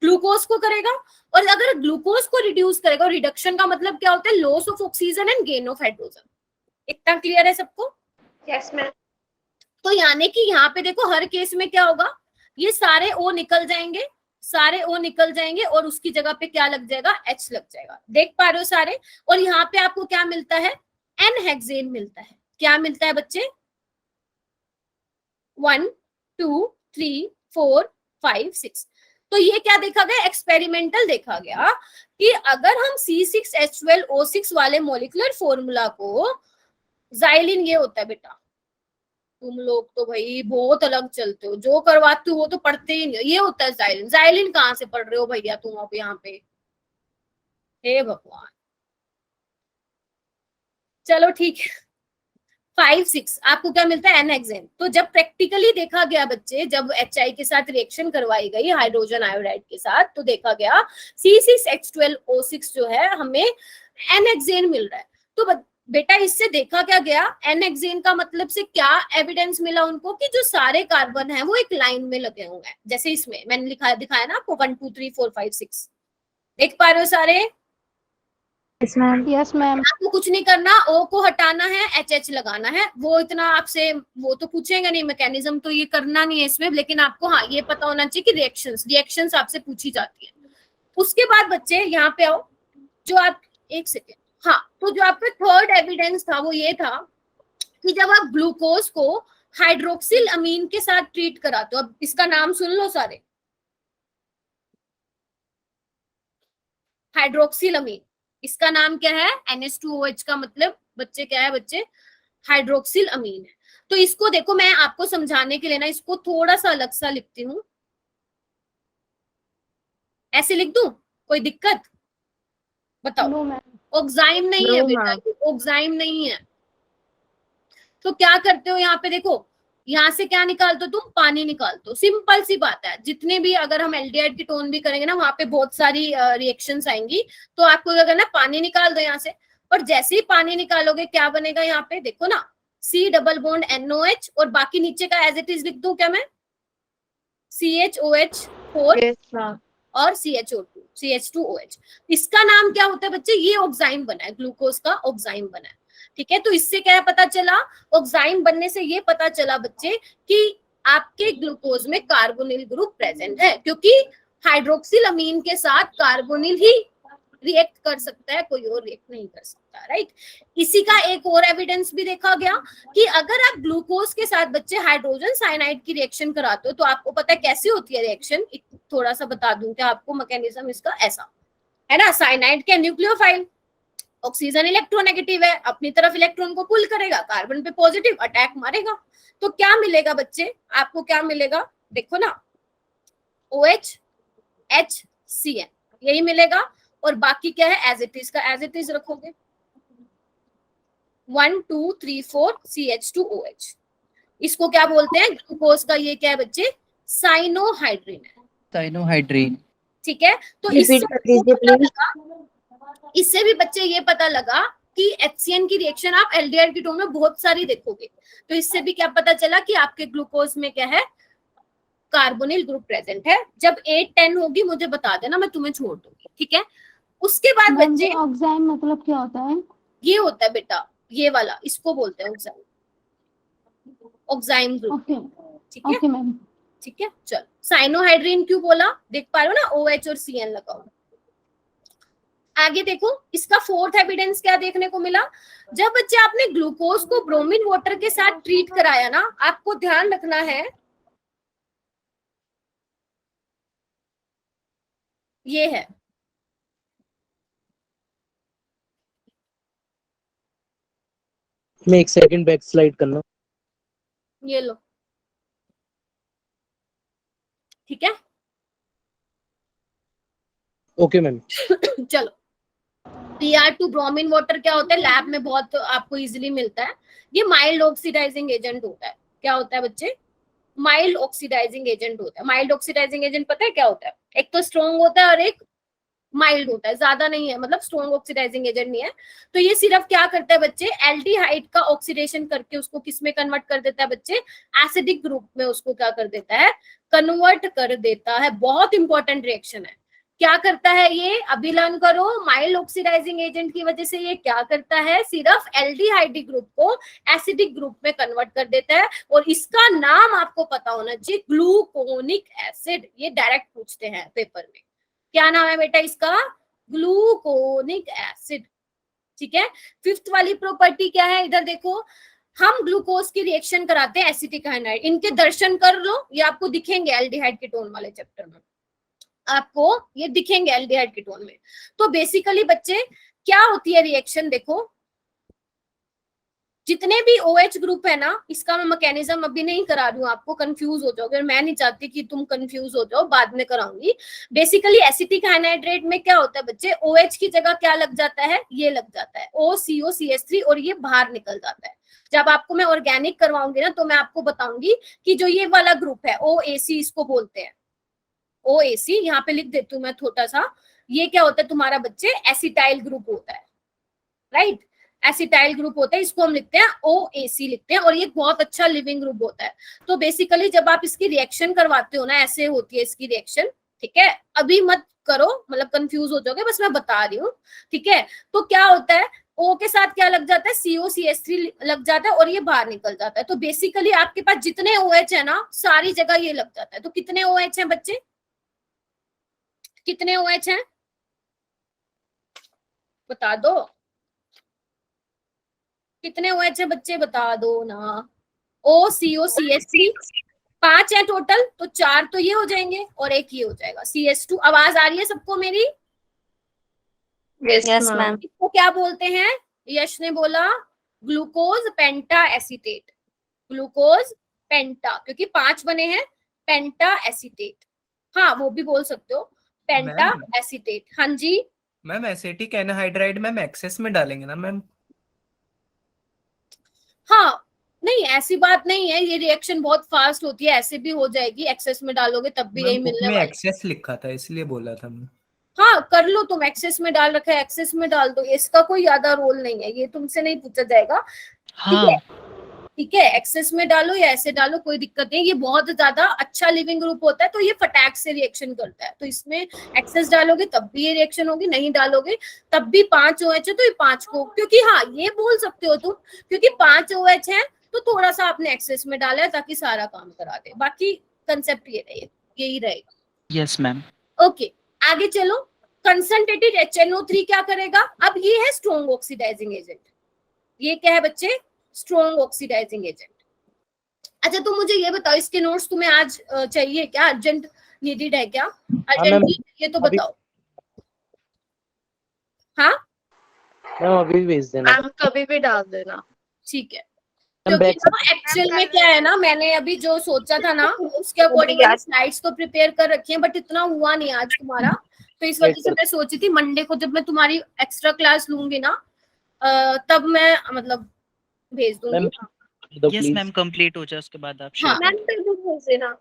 ग्लूकोज को करेगा। और अगर ग्लूकोज को रिड्यूस करेगा, रिडक्शन का मतलब क्या होता है, loss of oxygen and gain of hydrogen. इतना क्लियर है सबको? Yes ma'am. तो यानी कि यहाँ पे देखो हर केस में क्या होगा, ये सारे O निकल जाएंगे, सारे O निकल जाएंगे, और उसकी जगह पे क्या लग जाएगा, H लग जाएगा। देख पा रहे हो सारे? और यहाँ पे आपको क्या मिलता है, N-हेक्सेन मिलता है। क्या मिलता है बच्चे, 1 2 3 4 5 6। तो ये क्या देखा गया, एक्सपेरिमेंटल देखा गया कि अगर हम C6H12O6 वाले मॉलिक्यूलर फॉर्मूला को, जाइलिन ये होता है बेटा, तुम लोग तो भाई बहुत अलग चलते हो, जो करवाते हो वो तो पढ़ते ही नहीं, ये होता है जाइलिन। जाइलिन कहाँ से पढ़ रहे हो भैया तुम अब यहाँ पे, हे भगवान। चलो ठीक है, 5 6 आपको क्या मिलता है, N-हेक्सेन। तो जब प्रैक्टिकली देखा गया बच्चे, जब HI के साथ रिएक्शन करवाई गई हाइड्रोजन आयोडाइड के साथ, तो देखा गया C6H12O6 जो है हमें N-हेक्सेन मिल रहा है। तो बेटा इससे देखा क्या गया, N-हेक्सेन का मतलब से क्या एविडेंस मिला उनको, कि जो सारे कार्बन हैं वो एक लाइन में लगे हुए हैं, जैसे इसमें मैंने दिखाया ना आपको 1 2 3 4 5 6। देख पा रहे हो सारे? Yes ma'am. Yes ma'am. आपको कुछ नहीं करना, O को हटाना है, HH लगाना है। वो इतना आपसे वो तो पूछेंगे नहीं, मैकेनिज्म तो ये करना नहीं है इसमें, लेकिन आपको हाँ ये पता होना चाहिए कि रिएक्शंस आपसे पूछी जाती है। उसके बाद बच्चे यहाँ पे आओ, जो आप एक सेकेंड, हाँ, तो जो आपका थर्ड एविडेंस था वो ये था कि जब आप ग्लूकोज को हाइड्रोक्सिल अमीन के साथ ट्रीट कराते हो, अब इसका नाम सुन लो सारे, हाइड्रोक्सिल अमीन, इसका नाम क्या है, NH2OH का मतलब बच्चे क्या है बच्चे, हाइड्रोक्सिल अमीन है। तो इसको देखो मैं आपको समझाने के लिए ना इसको थोड़ा सा अलग सा लिखती हूँ, ऐसे लिख दूं, कोई दिक्कत बताओ? नो ऑक्साइम नहीं है बेटा, ऑक्साइम नहीं है। तो क्या करते हो यहाँ पे देखो, यहाँ से क्या निकाल दो तुम, पानी निकाल दो, सिंपल सी बात है। जितने भी अगर हम एल्डिहाइड कीटोन भी करेंगे ना, वहां पे बहुत सारी रिएक्शंस आएंगी, तो आपको क्या करना है, पानी निकाल दो यहाँ से। और जैसे ही पानी निकालोगे क्या बनेगा यहाँ पे, देखो ना, C डबल बॉन्ड NOH, और बाकी नीचे का एज इट इज लिख दूं क्या मैं, CHOH4 और CH2OH। इसका नाम क्या होता है बच्चे, ये ऑक्साइम बना है, ग्लूकोज का ऑक्साइम बना है। ठीक है, तो इससे क्या पता चला, ऑक्साइम बनने से ये पता चला बच्चे कि आपके ग्लूकोज में कार्बोनिल ग्रुप प्रेजेंट है, क्योंकि हाइड्रोक्सिल अमीन के साथ कार्बोनिल ही रिएक्ट कर सकता है, कोई और रिएक्ट नहीं कर सकता, राइट। इसी का एक और एविडेंस भी देखा गया कि अगर आप ग्लूकोज के साथ बच्चे हाइड्रोजन साइनाइड की रिएक्शन कराते हो, तो आपको पता है कैसे होती है रिएक्शन, थोड़ा सा बता दूं क्या आपको, मैकेनिज्म इसका ऐसा है ना, साइनाइड के न्यूक्लियोफाइल, ऑक्सीजन इलेक्ट्रोनेगेटिव है, अपनी तरफ इलेक्ट्रॉन को पुल करेगा, कार्बन पे पॉजिटिव अटैक मारेगा, तो क्या मिलेगा बच्चे, आपको क्या मिलेगा, देखो ना, OH HCN यही मिलेगा, और बाकी क्या है, एज इट इज का एज इट इज रखोगे, 1 2 3 4 CH2OH। इसको क्या बोलते हैं, ग्लूकोज का ये क्या है बच्चे, साइनोहाइड्रिन है, साइनोहाइड्रिन। ठीक है। तो इससे भी बच्चे ये पता लगा कि HCN की रिएक्शन आप एल्डिहाइड कीटोन में बहुत सारी देखोगे, तो इससे भी क्या पता चला कि आपके ग्लूकोज में क्या है, कार्बोनिल ग्रुप प्रेजेंट है। जब 8-10 होगी मुझे बता देना, मैं तुम्हें छोड़ दूंगी, ठीक है। उसके बाद बच्चे, ऑक्साइम मतलब क्या होता है, ये होता है बेटा, ये वाला, इसको बोलते हैं ऑक्साइम, ऑक्साइम ग्रुप, ओके ठीक है, ओके मैम। ठीक है। चलो, साइनोहाइड्रिन क्यों बोला, देख पा रहे हो ना, OH और CN लगाओ। आगे देखो, इसका फोर्थ एविडेंस क्या देखने को मिला, जब बच्चे आपने ग्लूकोज को ब्रोमीन वाटर के साथ ट्रीट कराया ना, आपको ध्यान रखना है, ये है, मैं एक सेकंड बैक स्लाइड करना, ये लो, ठीक है। Okay ma'am. चलो, PR2 ब्रोमीन वाटर क्या होता है, लैब में बहुत आपको इजीली मिलता है, ये माइल्ड ऑक्सीडाइजिंग एजेंट होता है। क्या होता है बच्चे, माइल्ड ऑक्सीडाइजिंग एजेंट होता है। माइल्ड ऑक्सीडाइजिंग एजेंट पता है क्या होता है, एक तो स्ट्रॉन्ग होता है और एक माइल्ड होता है, ज्यादा नहीं है, मतलब स्ट्रॉन्ग ऑक्सीडाइजिंग एजेंट नहीं है। तो ये सिर्फ क्या करता है बच्चे, एल्डिहाइड का ऑक्सीडेशन करके उसको किस में कन्वर्ट कर देता है बच्चे, एसिडिक ग्रुप में उसको क्या कर देता है, कन्वर्ट कर देता है। बहुत इंपॉर्टेंट रिएक्शन है। क्या करता है ये, अभी लर्न करो, माइल्ड ऑक्सीडाइजिंग एजेंट की वजह से ये क्या करता है, सिर्फ एल्डिहाइड ग्रुप को एसिडिक ग्रुप में कन्वर्ट कर देता है। और इसका नाम आपको पता होना चाहिए, ग्लूकोनिक एसिड। ये डायरेक्ट पूछते हैं पेपर में, क्या नाम है बेटा इसका, ग्लूकोनिक एसिड, ठीक है। फिफ्थ वाली प्रॉपर्टी क्या है, इधर देखो, हम ग्लूकोज की रिएक्शन कराते हैं एसिटिक हाइड्राइड, इनके दर्शन कर लो, ये आपको दिखेंगे एल्डिहाइड कीटोन वाले चैप्टर में, आपको ये दिखेंगे एल्डिहाइड कीटोन में। तो बेसिकली बच्चे क्या होती है रिएक्शन, देखो जितने भी OH ग्रुप है ना, इसका मैं मैकेनिज्म अभी नहीं करा रही हूँ, आपको कंफ्यूज हो जाओगे, मैं नहीं चाहती कि तुम कंफ्यूज हो जाओ, बाद में कराऊंगी। बेसिकली एसिटिक हाइड्राइड में क्या होता है बच्चे, OH की जगह क्या लग जाता है, ये लग जाता है OCO-CH3, और ये बाहर निकल जाता है। जब आपको मैं ऑर्गेनिक करवाऊंगी ना, तो मैं आपको बताऊंगी कि जो ये वाला ग्रुप है OAC इसको बोलते हैं, OAC यहाँ पे लिख देती हूँ मैं छोटा सा, ये क्या होता है तुम्हारा बच्चे, एसिटाइल ग्रुप होता है, राइट, एसिटाइल ग्रुप होता है, इसको हम लिखते हैं OAC लिखते हैं, और ये बहुत अच्छा लिविंग ग्रुप होता है। तो बेसिकली जब आप इसकी रिएक्शन करवाते हो ना, ऐसे होती है इसकी रिएक्शन, ठीक है। अभी मत करो, मतलब कंफ्यूज हो जाओगे, बस मैं बता रही हूँ, ठीक है। तो क्या होता है, O के साथ क्या लग जाता है, CO-CH3 लग जाता है, और ये बाहर निकल जाता है। तो बेसिकली आपके पास जितने OH है ना, सारी जगह ये लग जाता है। तो कितने OH हैं बच्चे, कितने OH हैं बता दो, कितने OH हैं बच्चे बता दो ना, OCO-CH3 5 है टोटल, तो 4 तो ये हो जाएंगे और एक ये हो जाएगा CH2। आवाज आ रही है सबको मेरी, यस मैम। इसको क्या बोलते हैं, यश ने बोला ग्लूकोज पेंटा एसीटेट, ग्लूकोज पेंटा, क्योंकि 5 बने हैं, पेंटा एसीटेट, हाँ वो भी बोल सकते हो, पेंटा एसीटेट। हाँ जी ma'am, acetic anhydride ma'am excess में डालेंगे ना मैम, हाँ नहीं ऐसी बात नहीं है, ये रिएक्शन बहुत फास्ट होती है, ऐसे भी हो जाएगी, एक्सेस में डालोगे तब भी यही बुक मिलने में वाला है। एक्सेस लिखा था इसलिए बोला था मैं। हाँ कर लो तुम, एक्सेस में डाल रखा है एक्सेस में डाल दो, इसका कोई ज्यादा रोल नहीं है, ये तुमसे नहीं पूछा जाएगा। ठीक है, ठीक है, एक्सेस में डालो या ऐसे डालो, कोई दिक्कत नहीं। ये बहुत ज्यादा अच्छा लिविंग ग्रुप होता है, तो ये फटाक से रिएक्शन करता है, तो इसमें एक्सेस डालोगे तब भी ये रिएक्शन होगी, नहीं डालोगे तब भी 5 OH है तो ये 5 को, क्योंकि हाँ ये बोल सकते हो तुम, क्योंकि 5 OH है तो थोड़ा सा आपने एक्सेस में डाला है ताकि सारा काम करा दे, बाकी कंसेप्ट यही रहेगा। Yes ma'am. ओके आगे चलो। कंसंट्रेटेड HNO3 क्या करेगा? अब ये है स्ट्रॉन्ग ऑक्सीडाइजिंग एजेंट। ये क्या है बच्चे? Strong oxidising agent. अच्छा तुम मुझे ये बताओ, इसके नोट्स तुम्हें आज चाहिए क्या? अर्जेंट नीडेड है क्या? अर्जेंटली ये तो बताओ। हाँ मैम अभी भेज देना। मैम कभी भी डाल देना। ठीक है, मैम क्योंकि बैक एक्चुअल में क्या है ना, मैंने अभी जो सोचा था ना उसके अकॉर्डिंग मैंने स्लाइड्स तो प्रिपेयर कर रखी हैं, बट इतना हुआ नहीं आज तुम्हारा, तो इस वजह से मैं सोची थी मंडे को जब मैं तुम्हारी एक्स्ट्रा क्लास लूंगी ना तब मैं मतलब भेज दूंगी। यस मैम, कंप्लीट हो जाए उसके बाद आप हाँ मैम भेज देना।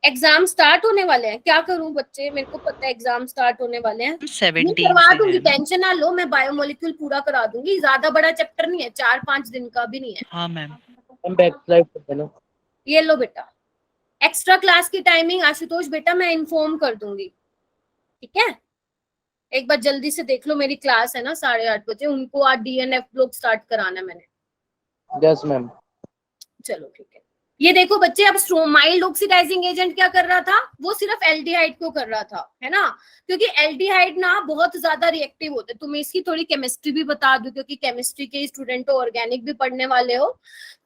एग्जाम स्टार्ट होने वाले हैं, क्या करूं बच्चे, मेरे को पता है एग्जाम स्टार्ट होने वाले हैं, मैं 17 करवा से दूंगी, है ना? टेंशन ना लो, मैं बायोमोलिक्यूल पूरा करा दूंगी, ज्यादा बड़ा चैप्टर नहीं है, 4-5 दिन का भी नहीं है। हाँ मैम। मैम बैक स्लाइड कर देना। ये लो बेटा, एक्स्ट्रा क्लास की टाइमिंग आशुतोष बेटा मैं इन्फॉर्म कर दूंगी, ठीक है? एक बार जल्दी से देख लो, मेरी क्लास है ना 8:30 बजे, उनको आज DNF ब्लॉक स्टार्ट कराना है मैंने। Yes ma'am. चलो ठीक है, ये देखो बच्चे, अब माइल्ड ऑक्सीडाइजिंग एजेंट क्या कर रहा था? वो सिर्फ एल्डिहाइड को कर रहा था, है ना, क्योंकि एल्डिहाइड ना बहुत ज्यादा रिएक्टिव होते हैं। तुम्हें इसकी थोड़ी केमिस्ट्री भी बता दूं, क्योंकि केमिस्ट्री के स्टूडेंट हो, ऑर्गेनिक भी पढ़ने वाले हो,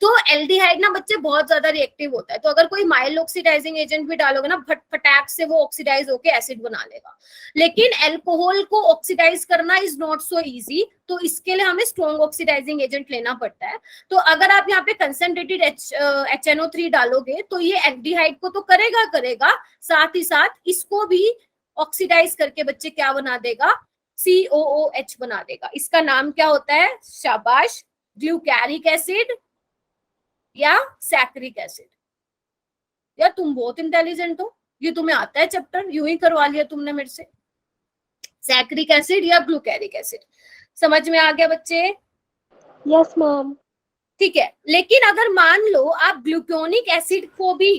तो एल्डिहाइड ना बच्चे बहुत ज्यादा रिएक्टिव होता है, तो अगर कोई माइल्ड ऑक्सीडाइजिंग एजेंट भी डालोगे ना फटाक से वो ऑक्सीडाइज होके एसिड बना लेगा। लेकिन एल्कोहल को ऑक्सीडाइज करना इज नॉट सो इजी, तो इसके लिए हमें स्ट्रॉन्ग ऑक्सीडाइजिंग एजेंट लेना पड़ता है। तो अगर आप यहाँ पे कंसंट्रेटेड HNO3 डालोगे तो ये एल्डिहाइड को तो करेगा, साथ ही साथ इसको भी ऑक्सीडाइज करके बच्चे क्या बना देगा? COOH बना देगा। इसका नाम क्या होता है? शाबाश, ग्लूकैरिक एसिड या सैक्रिक एसिड। यार तुम बहुत इंटेलिजेंट हो, ये तुम्हें आता है चैप्टर, यूं ही करवा लिया तुमने मेरे से। सैक्रिक एसिड या ग्लूकैरिक एसिड, समझ में आ गया बच्चे? Yes ma'am. ठीक है, लेकिन अगर मान लो आप ग्लूकोनिक एसिड को भी,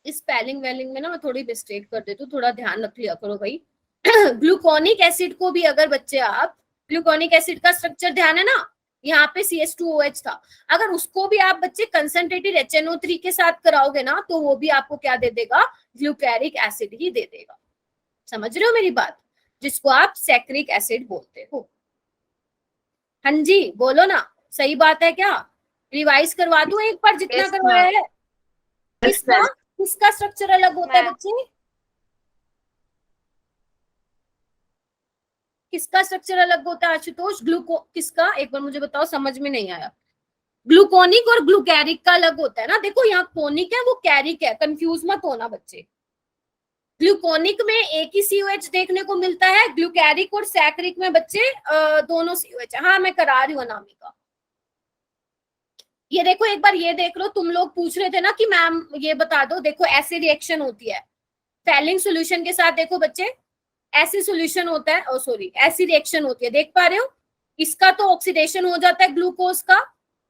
इस स्पेलिंग वेलिंग में ना मैं थोड़ी मिस्टेक कर देती हूँ, थोड़ा ध्यान रख लिया करो भाई। ग्लूकोनिक एसिड को भी अगर बच्चे आप, ग्लूकोनिक एसिड का स्ट्रक्चर ध्यान है ना, यहाँ पे CH2OH था, अगर उसको भी आप बच्चे कंसंट्रेटेड HNO3 के साथ कराओगे ना तो वो भी आपको क्या दे देगा? ग्लूकैरिक एसिड ही दे देगा। समझ रहे हो मेरी बात? जिसको आप सैक्रिक एसिड बोलते हो। हाँ जी बोलो ना, सही बात है क्या? रिवाइज करवा दूं एक बार जितना Yes, करवाया है? किसका ma'am. किसका स्ट्रक्चर अलग होता है बच्चे? किसका स्ट्रक्चर अलग होता है आशुतोष? किसका, एक बार मुझे बताओ, समझ में नहीं आया। ग्लूकोनिक और ग्लूकैरिक का अलग होता है ना, देखो यहाँ कोनिक है वो कैरिक है, कंफ्यूज मत होना बच्चे। ग्लूकोनिक में एक ही COH देखने को मिलता है, ग्लूकैरिक और सैक्रिक में बच्चे दोनों COH है। हाँ मैं करा रही हूँ अनामिका। ये देखो एक बार ये देख लो, तुम लोग पूछ रहे थे ना कि मैम ये बता दो, देखो ऐसी रिएक्शन होती है फैलिंग सॉल्यूशन के साथ, देखो बच्चे ऐसी सॉल्यूशन होता है, सॉरी ऐसी रिएक्शन होती है, देख पा रहे हो? इसका तो ऑक्सीडेशन हो जाता है ग्लूकोज का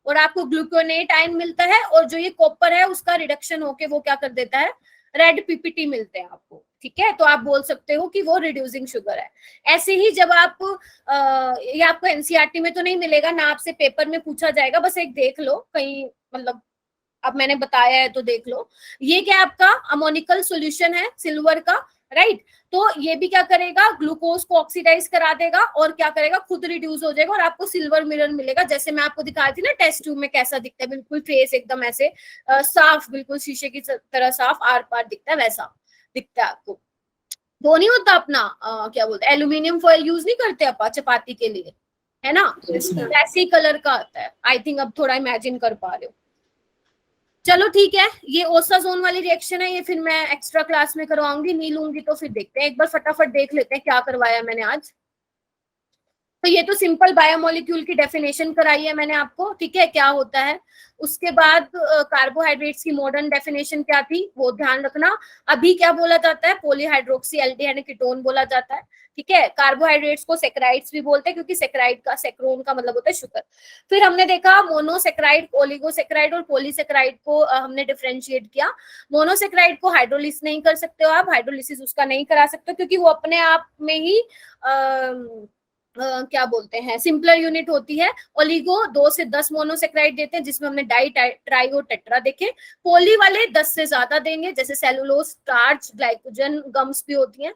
और आपको ग्लूकोनेट आयन मिलता है, और जो ये कॉपर है उसका रिडक्शन होके वो क्या कर देता है? रेड PPT मिलते हैं आपको, ठीक है? तो आप बोल सकते हो कि वो रिड्यूसिंग शुगर है। ऐसे ही जब आप ये आपको NCERT में तो नहीं मिलेगा ना, आपसे पेपर में पूछा जाएगा, बस एक देख लो कहीं, मतलब अब मैंने बताया है तो देख लो। ये क्या आपका अमोनिकल सॉल्यूशन है सिल्वर का, राइट? तो ये भी क्या करेगा? ग्लूकोज को ऑक्सीडाइज करा देगा और क्या करेगा? खुद रिड्यूस हो जाएगा और आपको सिल्वर मिरर मिलेगा, जैसे मैं आपको दिखाई थी ना टेस्ट ट्यूब में कैसा दिखता है, बिल्कुल फेस एकदम ऐसे साफ, बिल्कुल शीशे की तरह साफ आर पार दिखता है, वैसा दिखता है आपको। वो नहीं होता अपना क्या बोलते हैं, एल्यूमिनियम फॉइल यूज नहीं करते अपा चपाती के लिए, है ना? वैसे ही कलर का आता है। आई थिंक अब थोड़ा इमेजिन कर पा रहे हो। चलो ठीक है, ये ओसाजोन वाली रिएक्शन है, ये फिर मैं एक्स्ट्रा क्लास में करवाऊंगी, नहीं लूंगी तो फिर देखते हैं। एक बार फटाफट देख लेते हैं क्या करवाया मैंने आज। तो ये तो सिंपल बायोमोलिक्यूल की डेफिनेशन कराई है मैंने आपको, ठीक है, क्या होता है। उसके बाद कार्बोहाइड्रेट्स की मॉडर्न डेफिनेशन क्या थी वो ध्यान रखना। अभी क्या बोला जाता है, पॉलीहाइड्रोक्सी एल्डिहाइड कीटोन बोला जाता है, ठीक है। कार्बोहाइड्रेट्स को सेक्राइड्स भी बोलते हैं क्योंकि सेक्राइड का सेक्रोन का मतलब होता है शुगर। फिर हमने देखा मोनोसेक्राइड, ओलिगोसेक्राइड और पॉलीसेक्राइड को हमने डिफरेंशिएट किया। मोनोसेक्राइड को हाइड्रोलिसिस नहीं कर सकते हो आप, हाइड्रोलिसिस उसका नहीं करा सकते क्योंकि वो अपने आप में ही क्या बोलते हैं सिंपलर यूनिट होती है। ओलिगो 2 से 10 मोनोसेक्राइड देते हैं जिसमें हमने डाई, ट्राई और टेट्रा देखे। पोली वाले 10 से ज्यादा देंगे जैसे सेलुलोज, स्टार्च, ग्लाइकोजन, गम्स भी होती हैं।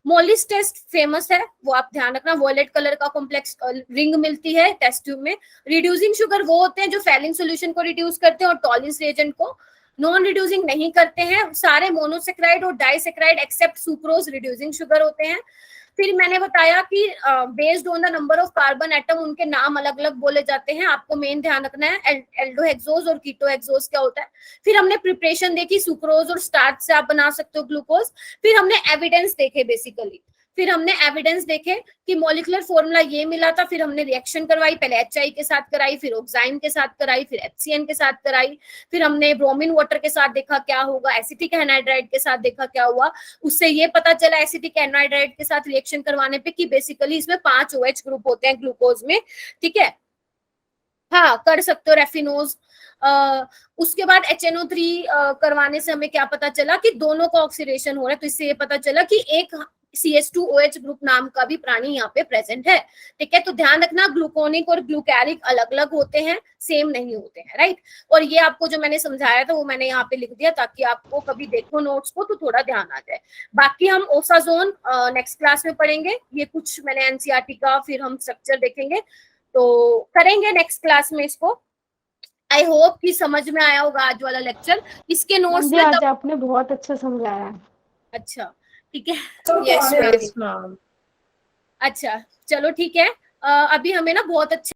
मोलिस टेस्ट फेमस है, वो आप ध्यान रखना। वॉयलेट कलर का कॉम्प्लेक्स रिंग मिलती है टेस्ट ट्यूब में। रिड्यूसिंग शुगर वो होते हैं जो फैलिंग सोल्यूशन को रिड्यूस करते हैं और टॉलिंस रिएजेंट को नॉन रिड्यूसिंग नहीं करते हैं। सारे मोनोसेक्राइड और disaccharide except sucrose reducing sugar होते हैं। फिर मैंने बताया कि based on the number of carbon atom उनके नाम अलग अलग बोले जाते हैं। आपको मेन ध्यान रखना है एल्डोहेक्सोज और कीटोहेक्सोज क्या होता है। फिर हमने प्रिपरेशन देखी, सुक्रोज और स्टार्च से आप बना सकते हो ग्लूकोज। फिर हमने एविडेंस देखे बेसिकली, फिर हमने एविडेंस देखे कि मॉलिक्यूलर फॉर्मूला ये मिला था। फिर हमने रिएक्शन करवाई, पहले HI के साथ कराई, फिर ऑक्साइन के साथ कराई, फिर HCN के साथ कराई। फिर हमने ब्रोमीन वाटर के साथ देखा क्या होगा, एसिटिक एनहाइड्राइड के साथ देखा क्या हुआ। उससे ये पता चला एसिटिक एनहाइड्राइड के साथ रिएक्शन करवाने पे कि बेसिकली इसमें 5 OH ग्रुप होते हैं ग्लूकोज में, ठीक है। हाँ, कर सकते हो रेफिनोज। उसके बाद HNO3 करवाने से हमें क्या पता चला कि दोनों का ऑक्सीडेशन हो रहा है। तो इससे ये पता चला कि एक CH2OH ग्रुप नाम का भी प्राणी यहाँ पे प्रेजेंट है, ठीक है। तो ध्यान रखना ग्लूकोनिक और ग्लूकैरिक अलग अलग होते हैं, सेम नहीं होते हैं, राइट। और ये आपको जो मैंने समझाया था वो मैंने यहाँ पे लिख दिया ताकि आपको कभी देखो नोट्स को तो थोड़ा ध्यान आ जाए। बाकी हम ओसाजोन नेक्स्ट क्लास में पढ़ेंगे। ये कुछ मैंने NCERT का, फिर हम स्ट्रक्चर देखेंगे तो करेंगे नेक्स्ट क्लास में इसको। आई होप कि समझ में आया होगा आज वाला लेक्चर। इसके नोट्स में आज आपने बहुत अच्छा समझाया। अच्छा, ठीक है। Yes ma'am. अच्छा चलो ठीक है। अभी हमें ना बहुत अच्छे